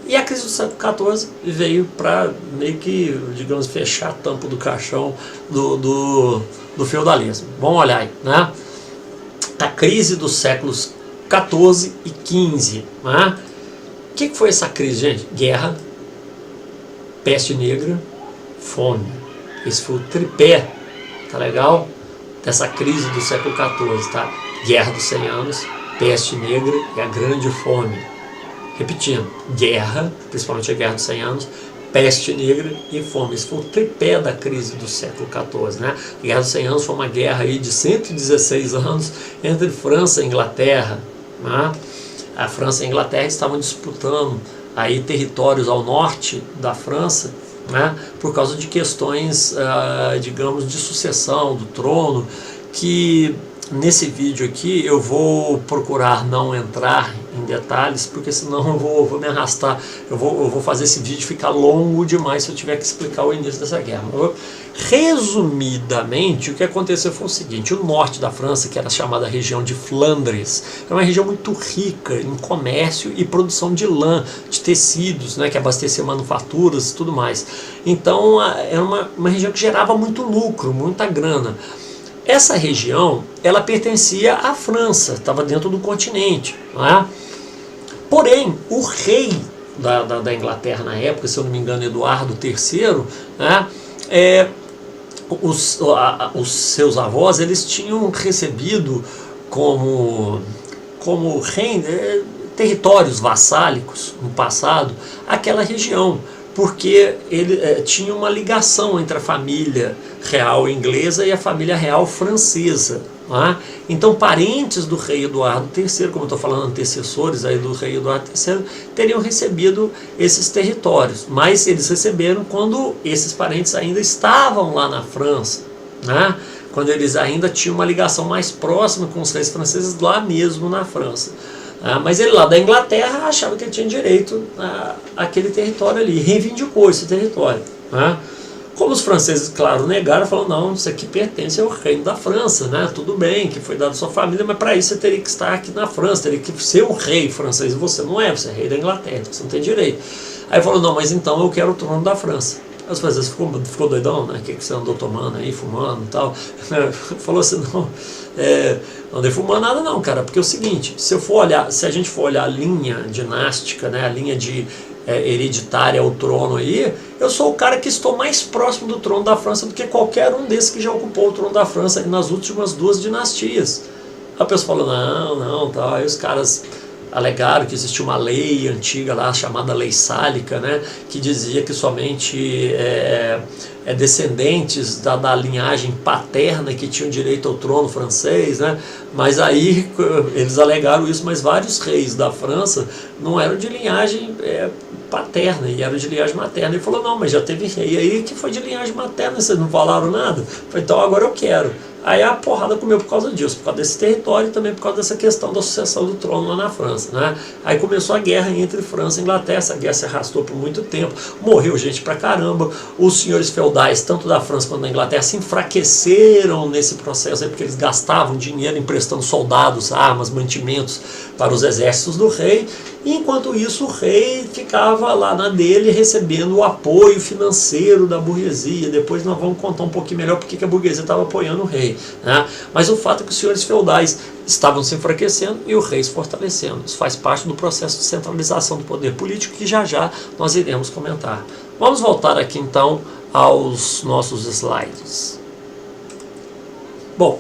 [SPEAKER 1] E a crise do século XIV veio para meio que, digamos, fechar a tampa do caixão do feudalismo. Vamos olhar aí, né? A crise dos séculos XIV e XV, né? O que foi essa crise, gente? Guerra, peste negra, fome. Esse foi o tripé, tá legal? Dessa crise do século XIV, tá? Guerra dos 100 anos, peste negra e a grande fome. Repetindo, guerra, principalmente a guerra dos 100 anos, peste negra e fome. Esse foi o tripé da crise do século XIV, né? A guerra dos 100 anos foi uma guerra aí de 116 anos entre França e Inglaterra, né? A França e a Inglaterra estavam disputando aí territórios ao norte da França, né, por causa de questões, digamos, de sucessão do trono, que nesse vídeo aqui eu vou procurar não entrar em detalhes, porque senão eu vou me arrastar, eu vou fazer esse vídeo ficar longo demais se eu tiver que explicar o início dessa guerra. Resumidamente, o que aconteceu foi o seguinte: o norte da França, que era chamada região de Flandres, é uma região muito rica em comércio e produção de lã, de tecidos, né, que abastecia manufaturas e tudo mais. Então era uma região que gerava muito lucro, muita grana. Essa região, ela pertencia à França, estava dentro do continente, não é? Porém, o rei da Inglaterra na época, se eu não me engano, Eduardo III, né, os seus avós, eles tinham recebido como territórios vassálicos no passado aquela região, porque ele tinha uma ligação entre a família real inglesa e a família real francesa. Né? Então, parentes do rei Eduardo III, como eu estou falando, antecessores aí do rei Eduardo III, teriam recebido esses territórios, mas eles receberam quando esses parentes ainda estavam lá na França, né? Quando eles ainda tinham uma ligação mais próxima com os reis franceses lá mesmo na França. Mas ele lá da Inglaterra achava que ele tinha direito àquele território ali, reivindicou esse território. Né? Como os franceses, claro, negaram, falaram: não, isso aqui pertence ao reino da França, né? Tudo bem que foi dado à sua família, mas para isso você teria que estar aqui na França, teria que ser o rei francês, e você não é, você é rei da Inglaterra, você não tem direito. Aí falou: não, mas então eu quero o trono da França. Os franceses ficou doidão, né? O que você andou tomando aí, fumando e tal? Falou assim: não, não andei fumando nada não, cara, porque é o seguinte, se a gente for olhar a linha dinástica, né? A linha de hereditária ao trono aí, eu sou o cara que estou mais próximo do trono da França do que qualquer um desses que já ocupou o trono da França nas últimas 2 dinastias. A pessoa falou: não, tá. Aí os caras alegaram que existia uma lei antiga lá, chamada Lei Sálica, né, que dizia que somente descendentes da linhagem paterna que tinham direito ao trono francês, né, mas aí eles alegaram isso, mas vários reis da França não eram de linhagem paterna, e eram de linhagem materna. Ele falou: não, mas já teve rei aí que foi de linhagem materna, vocês não falaram nada? Eu falei: então agora eu quero. Aí a porrada comeu por causa disso, por causa desse território e também por causa dessa questão da sucessão do trono lá na França. Né? Aí começou a guerra entre França e Inglaterra, essa guerra se arrastou por muito tempo, morreu gente pra caramba, os senhores feudais, tanto da França quanto da Inglaterra, se enfraqueceram nesse processo aí, porque eles gastavam dinheiro emprestando soldados, armas, mantimentos para os exércitos do rei, e enquanto isso o rei ficava lá na dele recebendo o apoio financeiro da burguesia. Depois nós vamos contar um pouquinho melhor porque que a burguesia estava apoiando o rei. Né? Mas o fato é que os senhores feudais estavam se enfraquecendo e o rei se fortalecendo. Isso faz parte do processo de centralização do poder político que já já nós iremos comentar. Vamos voltar aqui então aos nossos slides. Bom,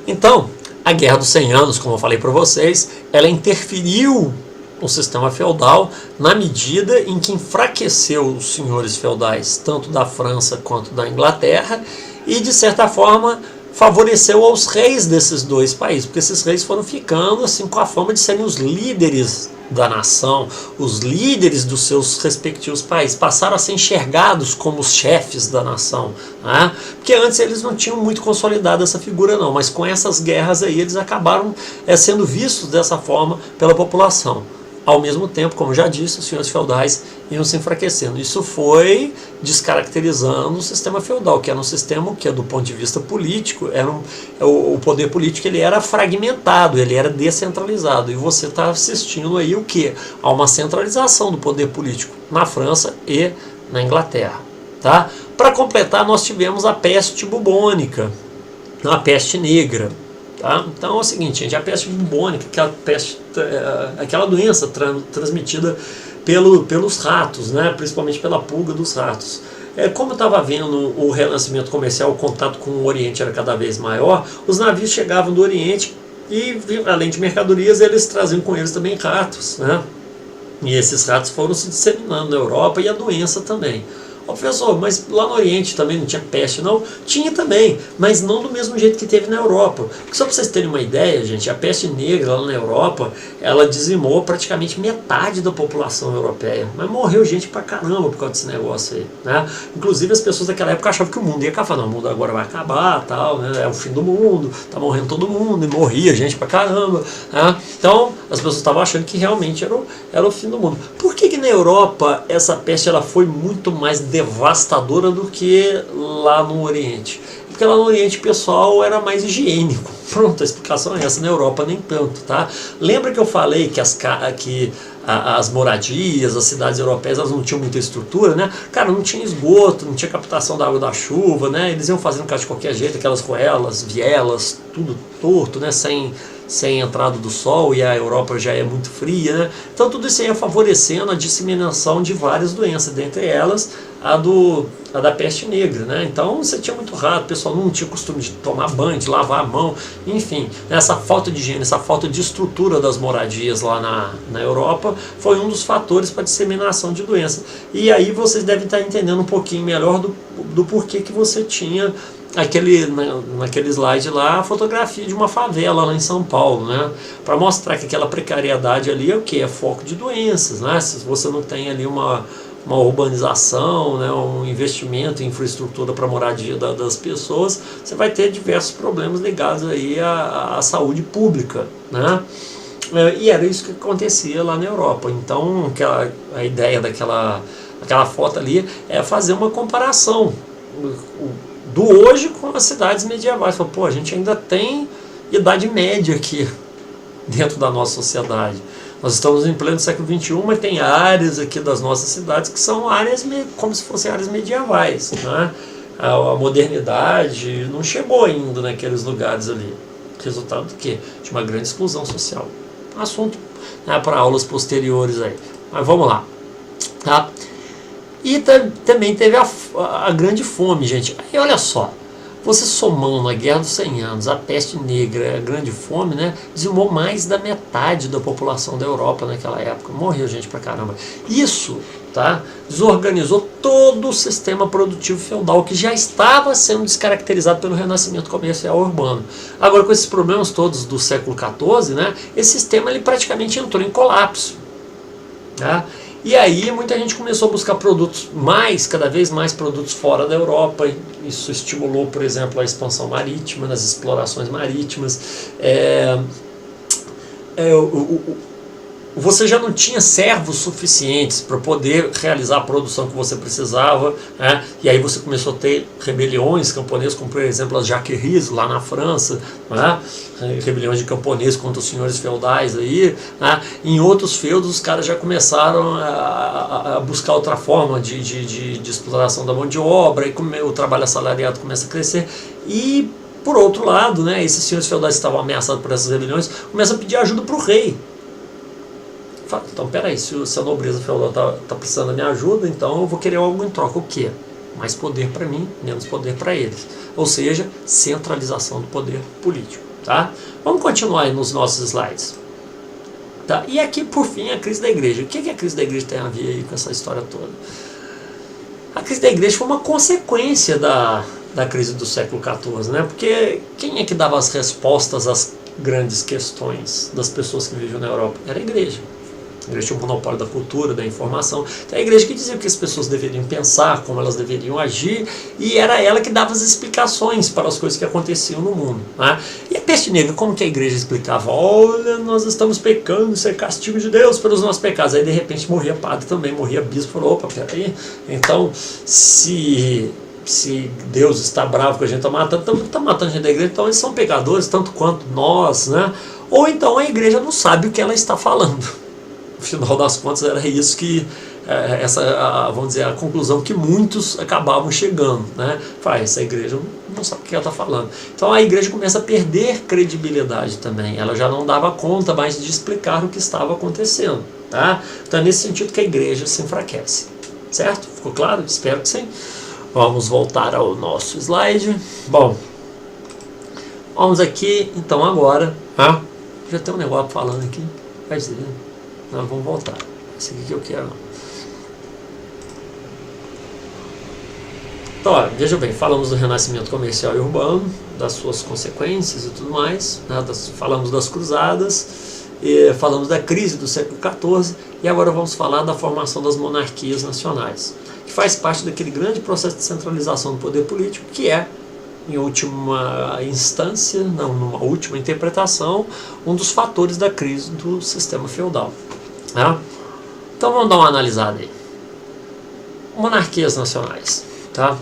[SPEAKER 1] então a Guerra dos 100 Anos, como eu falei para vocês, ela interferiu no sistema feudal na medida em que enfraqueceu os senhores feudais, tanto da França quanto da Inglaterra, e de certa forma favoreceu aos reis desses dois países, porque esses reis foram ficando assim com a fama de serem os líderes da nação, os líderes dos seus respectivos países, passaram a ser enxergados como os chefes da nação, né? Porque antes eles não tinham muito consolidado essa figura não, mas com essas guerras aí eles acabaram sendo vistos dessa forma pela população. Ao mesmo tempo, como já disse, os senhores feudais iam se enfraquecendo. Isso foi descaracterizando o sistema feudal, que era um sistema que, do ponto de vista político, o poder político ele era fragmentado, ele era descentralizado. E você está assistindo aí o quê? A uma centralização do poder político na França e na Inglaterra. Tá? Para completar, nós tivemos a peste bubônica, a peste negra. Tá? Então é o seguinte, gente, a peste bubônica, aquela doença transmitida pelos ratos, né? Principalmente pela pulga dos ratos. Como eu estava vendo o renascimento comercial, o contato com o Oriente era cada vez maior, os navios chegavam do Oriente e, além de mercadorias, eles traziam com eles também ratos. Né? E esses ratos foram se disseminando na Europa e a doença também. Professor, mas lá no Oriente também não tinha peste, não? Tinha também, mas não do mesmo jeito que teve na Europa. Porque só para vocês terem uma ideia, gente, a peste negra lá na Europa, ela dizimou praticamente metade da população europeia. Mas morreu gente pra caramba por causa desse negócio aí, né? Inclusive as pessoas daquela época achavam que o mundo ia acabar. Não, o mundo agora vai acabar, tal, né? É o fim do mundo, tá morrendo todo mundo, e morria gente pra caramba, né? Então, as pessoas estavam achando que realmente era o fim do mundo. Por que na Europa essa peste ela foi muito mais devastadora do que lá no Oriente. Porque lá no Oriente o pessoal era mais higiênico. Pronto, a explicação é essa. Na Europa nem tanto, tá? Lembra que eu falei que as moradias, as cidades europeias, elas não tinham muita estrutura, né? Cara, não tinha esgoto, não tinha captação da água da chuva, né? Eles iam fazendo casa de qualquer jeito, aquelas ruelas, vielas, tudo torto, né? Sem entrada do sol, e a Europa já é muito fria, né? Então tudo isso ia favorecendo a disseminação de várias doenças, dentre elas a da peste negra, né? Então você tinha muito rato, o pessoal não tinha costume de tomar banho, de lavar a mão, enfim, essa falta de higiene, essa falta de estrutura das moradias lá na Europa foi um dos fatores para a disseminação de doenças. E aí vocês devem estar entendendo um pouquinho melhor do porquê que você tinha naquele slide lá, a fotografia de uma favela lá em São Paulo, né? Para mostrar que aquela precariedade ali é o que? É foco de doenças, né? Se você não tem ali uma urbanização, né, um investimento em infraestrutura para a moradia das pessoas, você vai ter diversos problemas ligados aí à saúde pública, né? E era isso que acontecia lá na Europa. Então a ideia daquela foto ali é fazer uma comparação do hoje com as cidades medievais. Pô, a gente ainda tem Idade Média aqui dentro da nossa sociedade. Nós estamos em pleno século XXI, mas tem áreas aqui das nossas cidades que são áreas como se fossem áreas medievais, né? A modernidade não chegou ainda naqueles lugares ali. Resultado do quê? De uma grande exclusão social. Assunto, né, para aulas posteriores aí. Mas vamos lá. Tá? E também teve a grande fome, gente. Aí olha só. Você somando a Guerra dos 100 Anos, a peste negra e a grande fome, né, dizimou mais da metade da população da Europa naquela época. Morreu gente pra caramba. Isso, tá, desorganizou todo o sistema produtivo feudal que já estava sendo descaracterizado pelo renascimento comercial urbano. Agora, com esses problemas todos do século XIV, né, esse sistema ele praticamente entrou em colapso. Tá? E aí muita gente começou a buscar produtos cada vez mais produtos fora da Europa. Isso estimulou, por exemplo, a expansão marítima, nas explorações marítimas. Você já não tinha servos suficientes para poder realizar a produção que você precisava, né? E aí você começou a ter rebeliões camponesas, como por exemplo as Jacqueries lá na França, né? Rebeliões de camponeses contra os senhores feudais aí, né? Em outros feudos os caras já começaram a buscar outra forma de exploração da mão de obra, e o trabalho assalariado começa a crescer. E por outro lado, né, esses senhores feudais que estavam ameaçados por essas rebeliões começam a pedir ajuda para o rei. Então, peraí, se a nobreza feudal tá precisando da minha ajuda, então eu vou querer algo em troca. O quê? Mais poder para mim, menos poder para eles. Ou seja, centralização do poder político. Tá? Vamos continuar aí nos nossos slides. Tá? E aqui, por fim, a crise da igreja. O que a crise da igreja tem a ver aí com essa história toda? A crise da igreja foi uma consequência da crise do século XIV, né? Porque quem é que dava as respostas às grandes questões das pessoas que viviam na Europa? Era a igreja. A igreja tinha o monopólio da cultura, da informação. Então a igreja que dizia o que as pessoas deveriam pensar, como elas deveriam agir, e era ela que dava as explicações para as coisas que aconteciam no mundo, né? E a peste negra, como que a igreja explicava? Olha, nós estamos pecando, isso é castigo de Deus pelos nossos pecados. Aí de repente morria padre também, morria bispo, falou, opa, peraí, então se Deus está bravo com a gente, está matando gente da igreja, então eles são pecadores tanto quanto nós, né? Ou então a igreja não sabe o que ela está falando. No final das contas era isso que vamos dizer, a conclusão que muitos acabavam chegando, né? Essa igreja não sabe o que ela está falando. Então a igreja começa a perder credibilidade também. Ela já não dava conta mais de explicar o que estava acontecendo, tá? Então é nesse sentido que a igreja se enfraquece, certo? Ficou claro? Espero que sim. Vamos voltar ao nosso slide. Bom, vamos aqui então agora. Já tem um negócio falando aqui. Vai dizer. Não, vamos voltar. Esse aqui que eu quero. Então, olha, veja bem, falamos do renascimento comercial e urbano, das suas consequências e tudo mais, né? Falamos das cruzadas, falamos da crise do século XIV, e agora vamos falar da formação das monarquias nacionais, que faz parte daquele grande processo de centralização do poder político, que é, em última instância, numa última interpretação, um dos fatores da crise do sistema feudal. Então vamos dar uma analisada aí. monarquias nacionais, tá?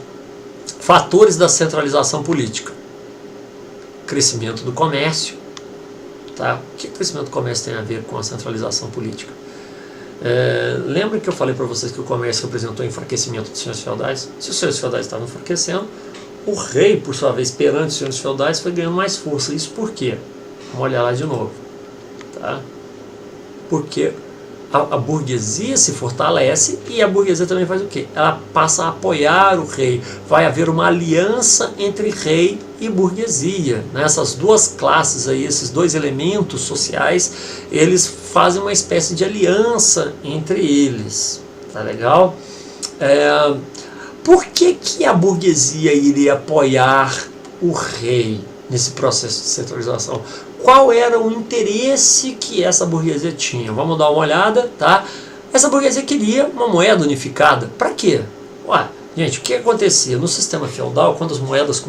[SPEAKER 1] Fatores da centralização política. Crescimento do comércio, tá? O que o crescimento do comércio tem a ver com a centralização política? Lembra que eu falei para vocês que o comércio representou o enfraquecimento dos senhores feudais? Se os senhores feudais estavam enfraquecendo, o rei, por sua vez, perante os senhores feudais, foi ganhando mais força. Isso por quê? Vamos olhar lá de novo, tá? Porque a burguesia se fortalece e a burguesia também faz o quê? Ela passa a apoiar o rei. Vai haver uma aliança entre rei e burguesia, né? Essas duas classes aí, esses dois elementos sociais, eles fazem uma espécie de aliança entre eles. Tá legal? Por que a burguesia iria apoiar o rei nesse processo de centralização? Qual era o interesse que essa burguesia tinha? Vamos dar uma olhada, tá? Essa burguesia queria uma moeda unificada. Para quê? Ué, gente, o que acontecia? No sistema feudal, quando as moedas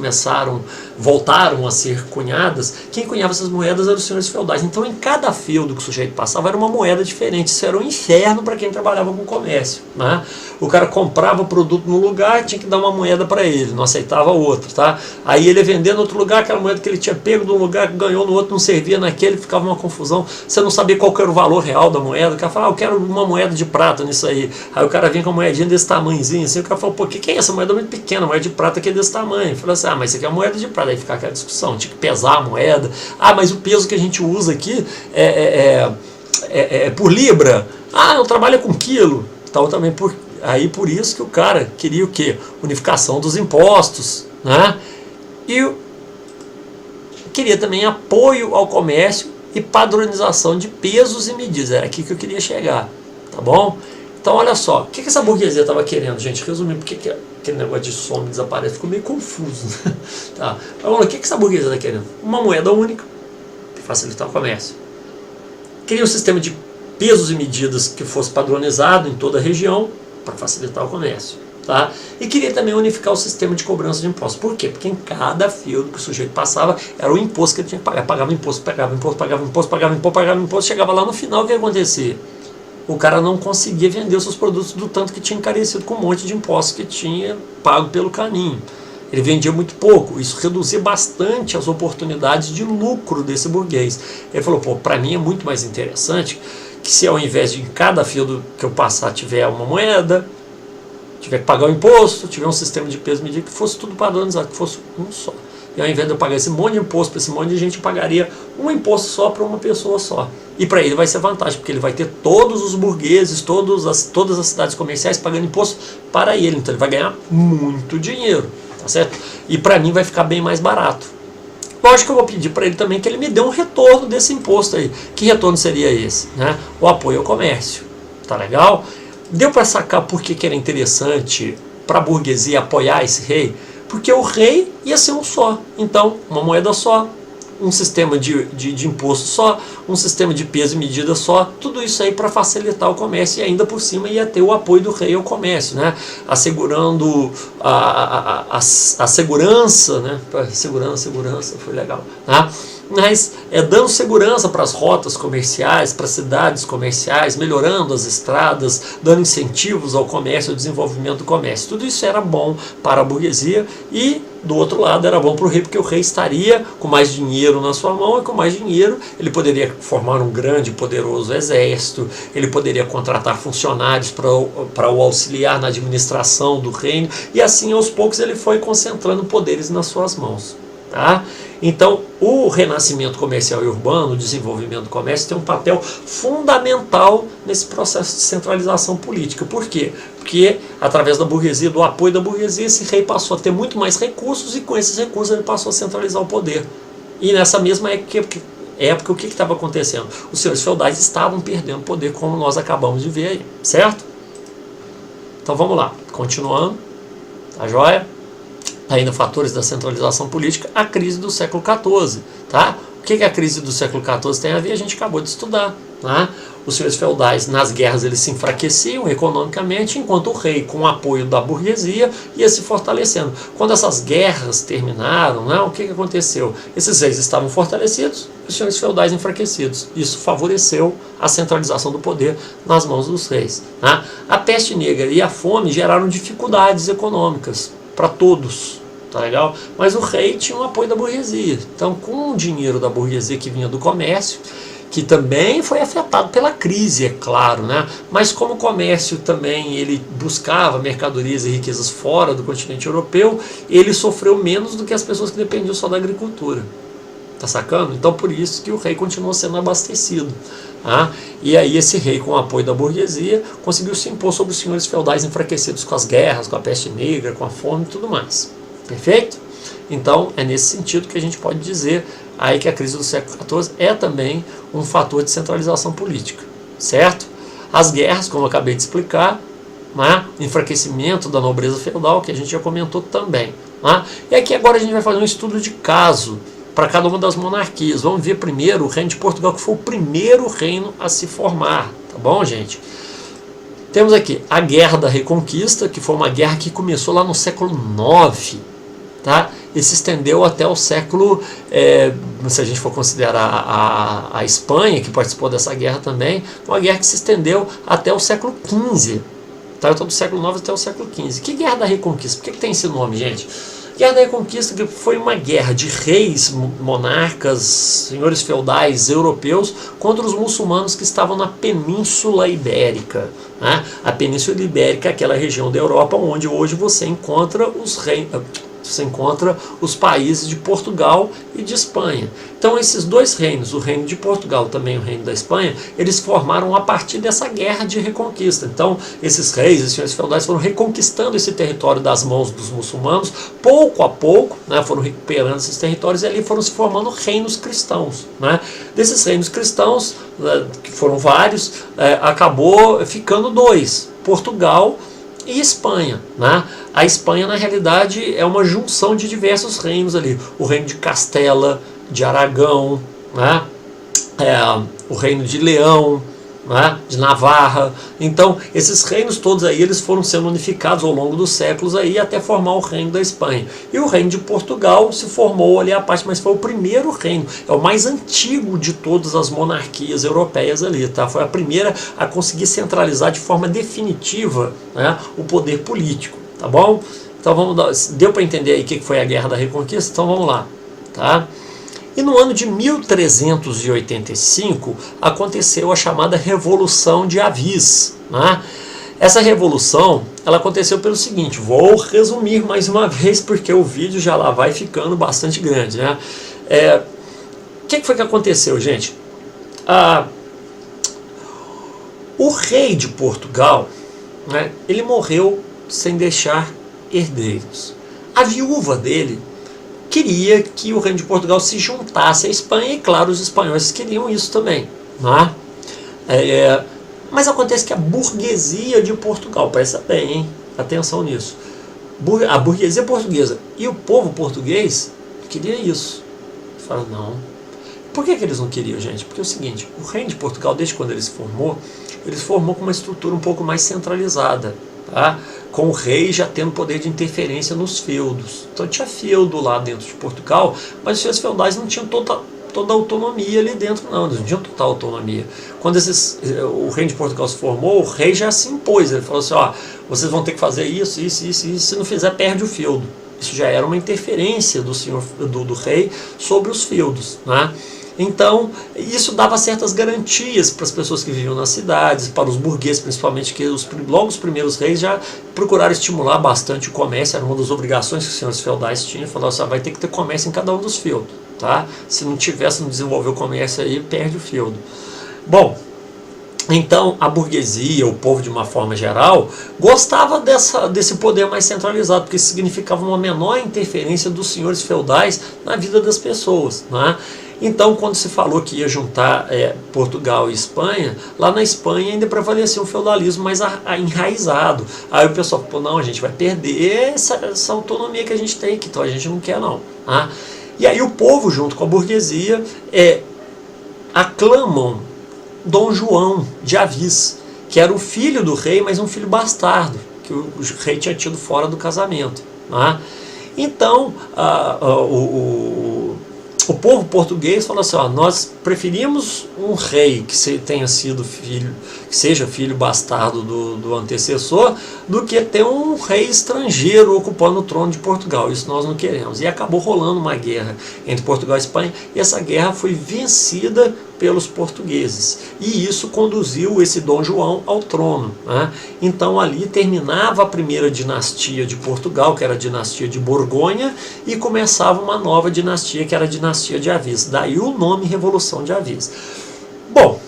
[SPEAKER 1] voltaram a ser cunhadas, quem cunhava essas moedas eram os senhores feudais. Então, em cada feudo que o sujeito passava, era uma moeda diferente. Isso era um inferno para quem trabalhava com comércio, né? O cara comprava o produto no lugar, tinha que dar uma moeda para ele, não aceitava outra, tá? Aí ele ia vender no outro lugar, aquela moeda que ele tinha pego de um lugar, ganhou no outro, não servia naquele, ficava uma confusão. Você não sabia qual que era o valor real da moeda. O cara falava, eu quero uma moeda de prata nisso aí. Aí o cara vinha com uma moedinha desse tamanhozinho, assim, o cara falou, pô, que é essa moeda muito pequena, moeda de prata que é desse tamanho? Falou assim, mas isso aqui é uma moeda de prata. Aí fica aquela discussão, tinha que pesar a moeda. Mas o peso que a gente usa aqui é por libra. Eu trabalho com quilo. Então também por isso que o cara queria o quê? Unificação dos impostos, né? E queria também apoio ao comércio e padronização de pesos e medidas. Era aqui que eu queria chegar, tá bom? Então olha só, o que essa burguesia estava querendo, gente? Resumindo, por que aquele negócio de some e desaparece? Ficou meio confuso, né? Tá. Mas vamos lá, o que essa burguesia está querendo? Uma moeda única para facilitar o comércio. Queria um sistema de pesos e medidas que fosse padronizado em toda a região para facilitar o comércio, tá? E queria também unificar o sistema de cobrança de impostos. Por quê? Porque em cada feudo que o sujeito passava era o imposto que ele tinha que pagar. Pagava imposto, pagava imposto, pagava imposto, pagava imposto, pagava imposto. Chegava lá no final, o que acontecia? O cara não conseguia vender os seus produtos do tanto que tinha encarecido com um monte de impostos que tinha pago pelo caminho. Ele vendia muito pouco, isso reduzia bastante as oportunidades de lucro desse burguês. Ele falou, pô, para mim é muito mais interessante que se ao invés de em cada feudo que eu passar tiver uma moeda, tiver que pagar o imposto, tiver um sistema de peso e medida, que fosse tudo padronizado, que fosse um só. E ao invés de eu pagar esse monte de imposto para esse monte de gente, eu pagaria um imposto só para uma pessoa só. E para ele vai ser vantagem, porque ele vai ter todos os burgueses, todas as cidades comerciais pagando imposto para ele. Então ele vai ganhar muito dinheiro, tá certo? E para mim vai ficar bem mais barato. Lógico que eu vou pedir para ele também que ele me dê um retorno desse imposto aí. Que retorno seria esse? Né? O apoio ao comércio. Tá legal? Deu para sacar por que era interessante para a burguesia apoiar esse rei? Porque o rei ia ser um só. Então, uma moeda só, um sistema de imposto só, um sistema de peso e medida só, tudo isso aí para facilitar o comércio e ainda por cima ia ter o apoio do rei ao comércio, né? Assegurando a segurança, né? Segurança, foi legal, né? Mas dando segurança para as rotas comerciais, para as cidades comerciais, melhorando as estradas, dando incentivos ao comércio, ao desenvolvimento do comércio. Tudo isso era bom para a burguesia e, do outro lado, era bom para o rei, porque o rei estaria com mais dinheiro na sua mão e com mais dinheiro ele poderia formar um grande e poderoso exército, ele poderia contratar funcionários para o auxiliar na administração do reino e assim, aos poucos, ele foi concentrando poderes nas suas mãos. Tá? Então, o renascimento comercial e urbano, o desenvolvimento do comércio, tem um papel fundamental nesse processo de centralização política. Por quê? Porque, através da burguesia, do apoio da burguesia, esse rei passou a ter muito mais recursos e, com esses recursos, ele passou a centralizar o poder. E nessa mesma época o que estava acontecendo? Os senhores feudais estavam perdendo poder, como nós acabamos de ver aí, certo? Então, vamos lá. Continuando. Tá joia? Ainda fatores da centralização política, a crise do século XIV. Tá? O que a crise do século XIV tem a ver? A gente acabou de estudar. né? Os senhores feudais, nas guerras, eles se enfraqueciam economicamente, enquanto o rei, com o apoio da burguesia, ia se fortalecendo. Quando essas guerras terminaram, né, o que aconteceu? Esses reis estavam fortalecidos, os senhores feudais enfraquecidos. Isso favoreceu a centralização do poder nas mãos dos reis, né? A peste negra e a fome geraram dificuldades econômicas para todos. Tá legal? Mas o rei tinha o apoio da burguesia. Então, com o dinheiro da burguesia que vinha do comércio, que também foi afetado pela crise, é claro, né? Mas como o comércio também ele buscava mercadorias e riquezas fora do continente europeu, ele sofreu menos do que as pessoas que dependiam só da agricultura. Tá sacando? Então por isso que o rei continuou sendo abastecido. Tá? E aí esse rei, com o apoio da burguesia, conseguiu se impor sobre os senhores feudais enfraquecidos com as guerras, com a peste negra, com a fome e tudo mais. Perfeito? Então é nesse sentido que a gente pode dizer aí que a crise do século XIV é também um fator de centralização política, certo? As guerras, como eu acabei de explicar, né? Enfraquecimento da nobreza feudal, que a gente já comentou também. Né? E aqui agora a gente vai fazer um estudo de caso para cada uma das monarquias. Vamos ver primeiro o reino de Portugal, que foi o primeiro reino a se formar, tá bom, gente? Temos aqui a Guerra da Reconquista, que foi uma guerra que começou lá no século IX, tá? E se estendeu até o século, se a gente for considerar a Espanha, que participou dessa guerra também, uma guerra que se estendeu até o século XV, tá? Então do século IX até o século XV. Que Guerra da Reconquista? Por que tem esse nome, gente? Guerra da Reconquista que foi uma guerra de reis, monarcas, senhores feudais europeus contra os muçulmanos que estavam na Península Ibérica. Né? A Península Ibérica é aquela região da Europa onde hoje você encontra os países de Portugal e de Espanha. Então esses dois reinos, o reino de Portugal e também o reino da Espanha, eles formaram a partir dessa guerra de reconquista. Então esses reis e senhores feudais foram reconquistando esse território das mãos dos muçulmanos, pouco a pouco, né, foram recuperando esses territórios e ali foram se formando reinos cristãos. Né? Desses reinos cristãos, que foram vários, acabou ficando dois, Portugal e Espanha. Né? A Espanha, na realidade, é uma junção de diversos reinos ali. O reino de Castela, de Aragão, né? O reino de Leão, né? De Navarra. Então, esses reinos todos aí, eles foram sendo unificados ao longo dos séculos aí, até formar o reino da Espanha. E o reino de Portugal se formou ali à parte, mas foi o primeiro reino, é o mais antigo de todas as monarquias europeias ali, tá? Foi a primeira a conseguir centralizar de forma definitiva, né, o poder político, tá bom? Então vamos dar, deu para entender aí o que foi a Guerra da Reconquista? Então vamos lá, tá? E no ano de 1385 aconteceu a chamada Revolução de Avis. Né? Essa revolução ela aconteceu pelo seguinte, vou resumir mais uma vez porque o vídeo já lá vai ficando bastante grande. Né? O que foi que aconteceu, gente? O rei de Portugal, né, ele morreu sem deixar herdeiros. A viúva dele queria que o reino de Portugal se juntasse à Espanha, e claro, os espanhóis queriam isso também. Né? Mas acontece que a burguesia de Portugal, presta bem, hein? Atenção nisso, a burguesia portuguesa e o povo português queria isso. Fala, não. Por que eles não queriam, gente? Porque é o seguinte, o reino de Portugal, desde quando ele se formou com uma estrutura um pouco mais centralizada. Tá? Com o rei já tendo poder de interferência nos feudos. Então tinha feudo lá dentro de Portugal, mas os seus feudais não tinham toda a autonomia ali dentro, não. Eles não tinham total autonomia. Quando o reino de Portugal se formou, o rei já se impôs. Ele falou assim, ó, vocês vão ter que fazer isso, se não fizer, perde o feudo. Isso já era uma interferência do rei sobre os feudos. Né? Então, isso dava certas garantias para as pessoas que viviam nas cidades, para os burgueses principalmente, que logo os primeiros reis já procuraram estimular bastante o comércio, era uma das obrigações que os senhores feudais tinham, falaram assim, vai ter que ter comércio em cada um dos feudos, tá? Se não desenvolver o comércio aí, perde o feudo. Bom, então a burguesia, o povo de uma forma geral, gostava desse poder mais centralizado, porque isso significava uma menor interferência dos senhores feudais na vida das pessoas, né? Então, quando se falou que ia juntar Portugal e Espanha, lá na Espanha ainda prevalecia um feudalismo mais enraizado. Aí o pessoal falou, não, a gente vai perder essa autonomia que a gente tem, que então a gente não quer não. Tá? E aí o povo, junto com a burguesia, aclamam Dom João de Avis, que era o filho do rei, mas um filho bastardo, que o rei tinha tido fora do casamento. Né? Então, o povo português falou assim, nós preferimos um rei que tenha sido filho, que seja filho bastardo do antecessor, do que ter um rei estrangeiro ocupando o trono de Portugal. Isso nós não queremos. E acabou rolando uma guerra entre Portugal e Espanha, e essa guerra foi vencida pelos portugueses. E isso conduziu esse Dom João ao trono. Né? Então ali terminava a primeira dinastia de Portugal, que era a dinastia de Borgonha, e começava uma nova dinastia, que era a dinastia de Avis. Daí o nome Revolução de Avis. Bom,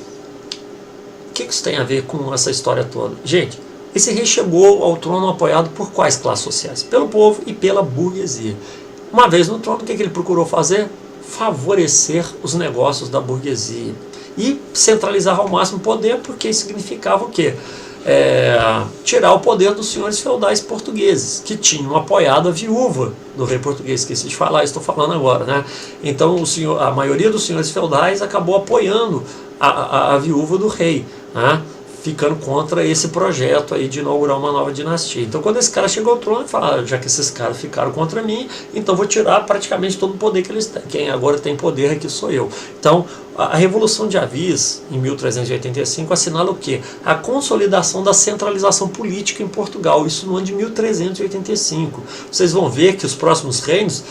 [SPEAKER 1] o que isso tem a ver com essa história toda? Gente, esse rei chegou ao trono apoiado por quais classes sociais? Pelo povo e pela burguesia. Uma vez no trono, o que ele procurou fazer? Favorecer os negócios da burguesia e centralizar ao máximo o poder, porque isso significava o quê? Tirar o poder dos senhores feudais portugueses, que tinham apoiado a viúva do rei português. Esqueci de falar, estou falando agora, né? Então a maioria dos senhores feudais acabou apoiando a viúva do rei, né? Ficando contra esse projeto aí de inaugurar uma nova dinastia. Então quando esse cara chegou ao trono, ele falou, já que esses caras ficaram contra mim, então vou tirar praticamente todo o poder que eles têm. Quem agora tem poder aqui sou eu. Então a Revolução de Avis, em 1385, assinala o quê? A consolidação da centralização política em Portugal, isso no ano de 1385. Vocês vão ver que os próximos reinos,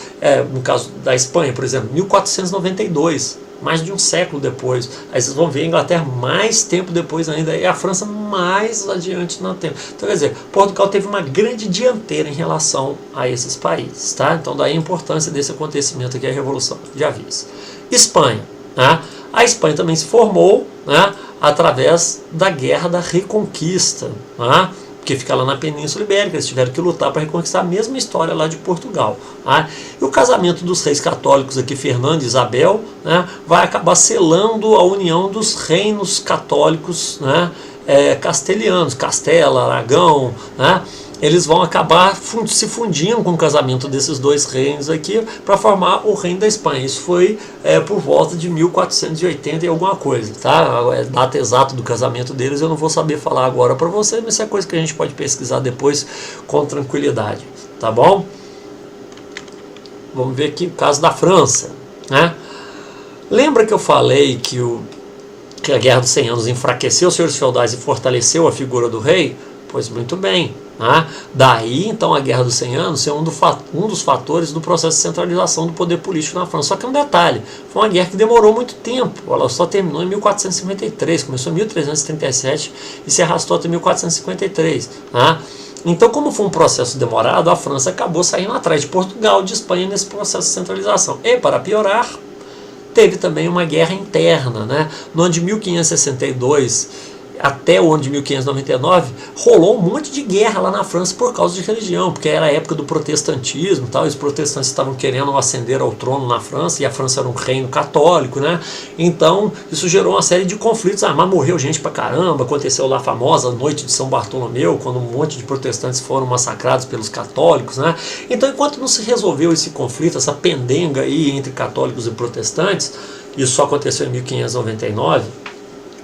[SPEAKER 1] no caso da Espanha, por exemplo, 1492, mais de um século depois. Aí vocês vão ver a Inglaterra mais tempo depois ainda, e a França mais adiante no tempo. Então, quer dizer, Portugal teve uma grande dianteira em relação a esses países. Tá? Então, daí a importância desse acontecimento aqui, a Revolução de Avis. Espanha. Né? A Espanha também se formou, né, através da Guerra da Reconquista, né? Porque fica lá na Península Ibérica, eles tiveram que lutar para reconquistar a mesma história lá de Portugal. Né? E o casamento dos reis católicos aqui, Fernando e Isabel, né, vai acabar selando a união dos reinos católicos, né, castelhanos, Castela, Aragão, né? Eles vão acabar se fundindo com o casamento desses dois reinos aqui para formar o reino da Espanha. Isso foi por volta de 1480 e alguma coisa, tá? A data exata do casamento deles eu não vou saber falar agora para vocês, mas isso é coisa que a gente pode pesquisar depois com tranquilidade, tá bom? Vamos ver aqui o caso da França, né? Lembra que eu falei que a Guerra dos 100 Anos enfraqueceu os senhores feudais e fortaleceu a figura do rei? Pois muito bem. Né? Daí, então, a Guerra dos 100 Anos ser um dos fatores do processo de centralização do poder político na França. Só que um detalhe, foi uma guerra que demorou muito tempo. Ela só terminou em 1453, começou em 1337 e se arrastou até 1453. Né? Então, como foi um processo demorado, a França acabou saindo atrás de Portugal, de Espanha, nesse processo de centralização. E, para piorar, teve também uma guerra interna. Né? No ano de 1562... até o ano de 1599, rolou um monte de guerra lá na França por causa de religião, porque era a época do protestantismo e tal, e os protestantes estavam querendo ascender ao trono na França, e a França era um reino católico, né? Então, isso gerou uma série de conflitos. Mas morreu gente pra caramba, aconteceu lá a famosa noite de São Bartolomeu, quando um monte de protestantes foram massacrados pelos católicos, né? Então, enquanto não se resolveu esse conflito, essa pendenga aí entre católicos e protestantes, isso só aconteceu em 1599,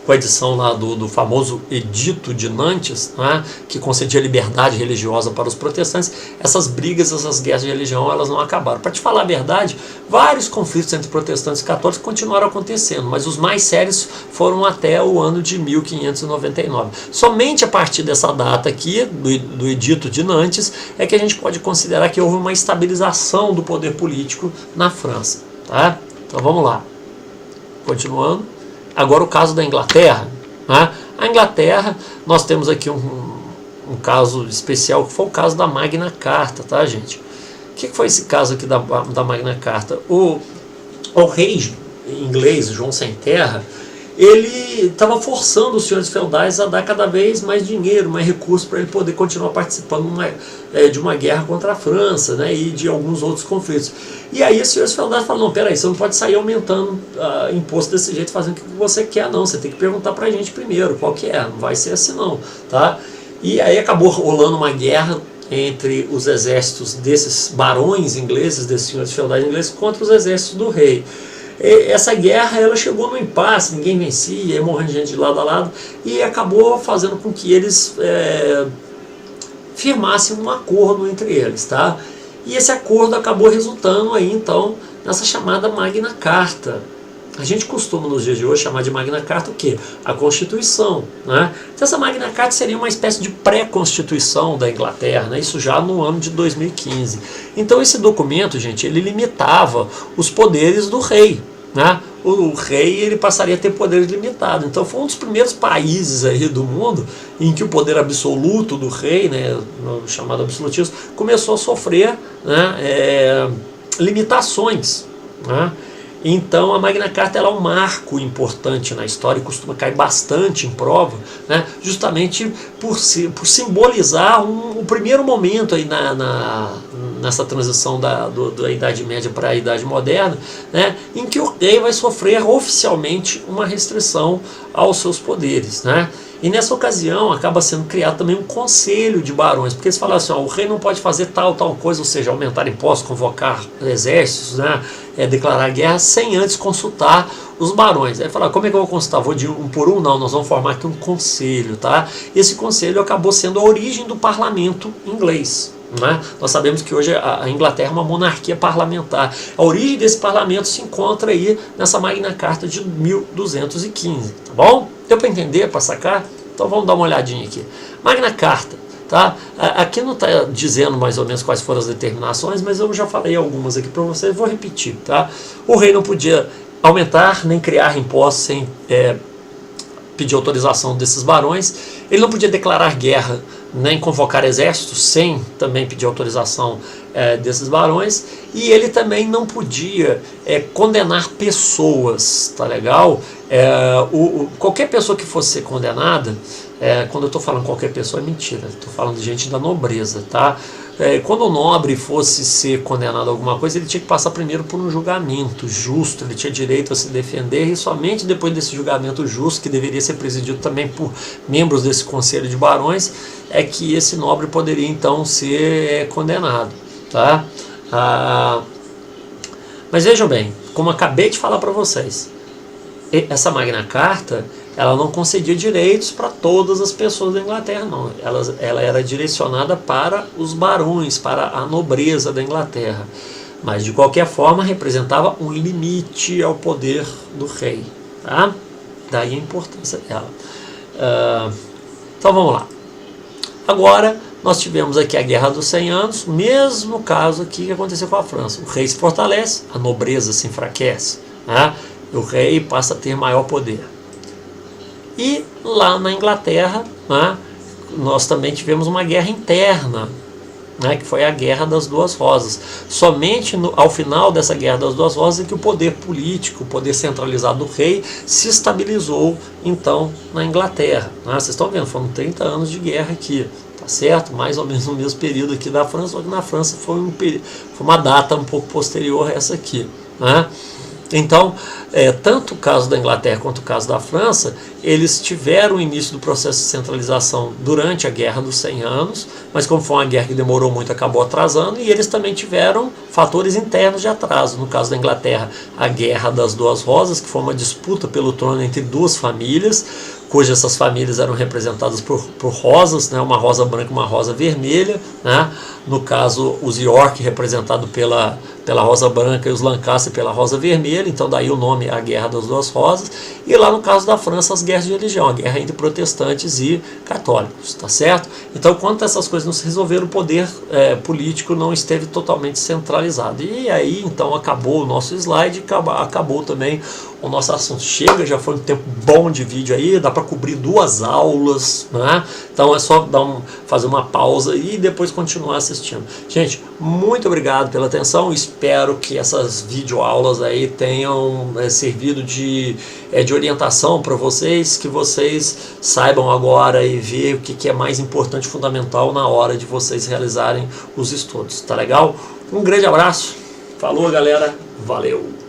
[SPEAKER 1] com a edição lá do famoso Edito de Nantes, né, que concedia liberdade religiosa para os protestantes. Essas brigas, essas guerras de religião, elas não acabaram. Para te falar a verdade, vários conflitos entre protestantes e católicos continuaram acontecendo, mas os mais sérios foram até o ano de 1599. Somente a partir dessa data aqui, do Edito de Nantes, é que a gente pode considerar que houve uma estabilização do poder político na França. Tá? Então vamos lá. Continuando. Agora o caso da Inglaterra. Né? A Inglaterra, nós temos aqui um caso especial, que foi o caso da Magna Carta, tá, gente? O que foi esse caso aqui da Magna Carta? O rei inglês, João Sem Terra, ele estava forçando os senhores feudais a dar cada vez mais dinheiro, mais recursos para ele poder continuar participando de uma guerra contra a França, né, e de alguns outros conflitos. E aí os senhores feudais falaram, não, peraí, você não pode sair aumentando imposto desse jeito, fazendo o que você quer, não, você tem que perguntar para a gente primeiro qual que é, não vai ser assim não, tá? E aí acabou rolando uma guerra entre os exércitos desses barões ingleses, desses senhores feudais ingleses, contra os exércitos do rei. essa guerra ela chegou no impasse, ninguém vencia, morrendo gente de lado a lado, e acabou fazendo com que eles firmassem um acordo entre eles, tá? E esse acordo acabou resultando aí então nessa chamada Magna Carta. A gente costuma nos dias de hoje chamar de Magna Carta o quê? A Constituição, né? Então essa Magna Carta seria uma espécie de pré-constituição da Inglaterra, né? Isso já no ano de 2015. Então esse documento, gente, ele limitava os poderes do rei, né? O rei ele passaria a ter poderes limitados. Então foi um dos primeiros países aí do mundo em que o poder absoluto do rei, né, no chamado absolutismo, começou a sofrer, né, limitações, né? Então a Magna Carta ela é um marco importante na história e costuma cair bastante em prova, né, justamente por simbolizar o primeiro momento aí nessa transição da Idade Média para a Idade Moderna, né, em que o rei vai sofrer oficialmente uma restrição aos seus poderes, né? E nessa ocasião acaba sendo criado também um conselho de barões, porque eles falam assim, ó, o rei não pode fazer tal coisa, ou seja, aumentar impostos, convocar exércitos, né, declarar guerra, sem antes consultar os barões. Aí fala, como é que eu vou consultar? Vou de um por um? Não, nós vamos formar aqui um conselho, tá? Esse conselho acabou sendo a origem do parlamento inglês. Né? Nós sabemos que hoje a Inglaterra é uma monarquia parlamentar. A origem desse parlamento se encontra aí nessa Magna Carta de 1215, tá bom? Deu para entender, para sacar? Então vamos dar uma olhadinha aqui. Magna Carta, tá? Aqui não está dizendo mais ou menos quais foram as determinações, mas eu já falei algumas aqui para vocês, vou repetir, tá? O rei não podia aumentar nem criar impostos sem pedir autorização desses barões. Ele não podia declarar guerra nem convocar exércitos sem também pedir autorização desses barões, e ele também não podia condenar pessoas, tá legal? Qualquer pessoa que fosse ser condenada, quando eu estou falando qualquer pessoa é mentira, estou falando de gente da nobreza, tá? Quando o nobre fosse ser condenado a alguma coisa, ele tinha que passar primeiro por um julgamento justo, ele tinha direito a se defender, e somente depois desse julgamento justo, que deveria ser presidido também por membros desse conselho de barões, é que esse nobre poderia então ser condenado, tá? Mas vejam bem, como eu acabei de falar para vocês, essa Magna Carta ela não concedia direitos para todas as pessoas da Inglaterra, não. Ela era direcionada para os barões, para a nobreza da Inglaterra. Mas, de qualquer forma, representava um limite ao poder do rei. Tá? Daí a importância dela. Então, vamos lá. Agora, nós tivemos aqui a Guerra dos 100 Anos, mesmo caso aqui que aconteceu com a França. O rei se fortalece, a nobreza se enfraquece, né? O rei passa a ter maior poder. E lá na Inglaterra, né, nós também tivemos uma guerra interna, né, que foi a Guerra das Duas Rosas. Somente ao final dessa Guerra das Duas Rosas é que o poder político, o poder centralizado do rei, se estabilizou então na Inglaterra. Né? Vocês estão vendo, foram 30 anos de guerra aqui, tá certo? Mais ou menos no mesmo período aqui da França, só que na França foi uma data um pouco posterior a essa aqui, né? Então, tanto o caso da Inglaterra quanto o caso da França, eles tiveram o início do processo de centralização durante a Guerra dos 100 Anos, mas como foi uma guerra que demorou muito, acabou atrasando, e eles também tiveram fatores internos de atraso. No caso da Inglaterra, a Guerra das Duas Rosas, que foi uma disputa pelo trono entre duas famílias, cujas essas famílias eram representadas por rosas, né, uma rosa branca e uma rosa vermelha, né? No caso, os York representado pela rosa branca e os Lancaster pela rosa vermelha, então daí o nome é a Guerra das Duas Rosas. E lá no caso da França, as guerras de religião, a guerra entre protestantes e católicos, tá certo? Então, quanto essas coisas não se resolveram, o poder político não esteve totalmente centralizado. E aí, então, acabou o nosso slide, acabou também o nosso assunto. Chega, já foi um tempo bom de vídeo aí, dá para cobrir 2 aulas, né? Então é só fazer uma pausa e depois continuar assistindo. Gente, muito obrigado pela atenção, espero que essas videoaulas aí tenham servido de orientação para vocês, que vocês saibam agora e ver o que é mais importante, fundamental na hora de vocês realizarem os estudos, tá legal? Um grande abraço, falou galera, valeu!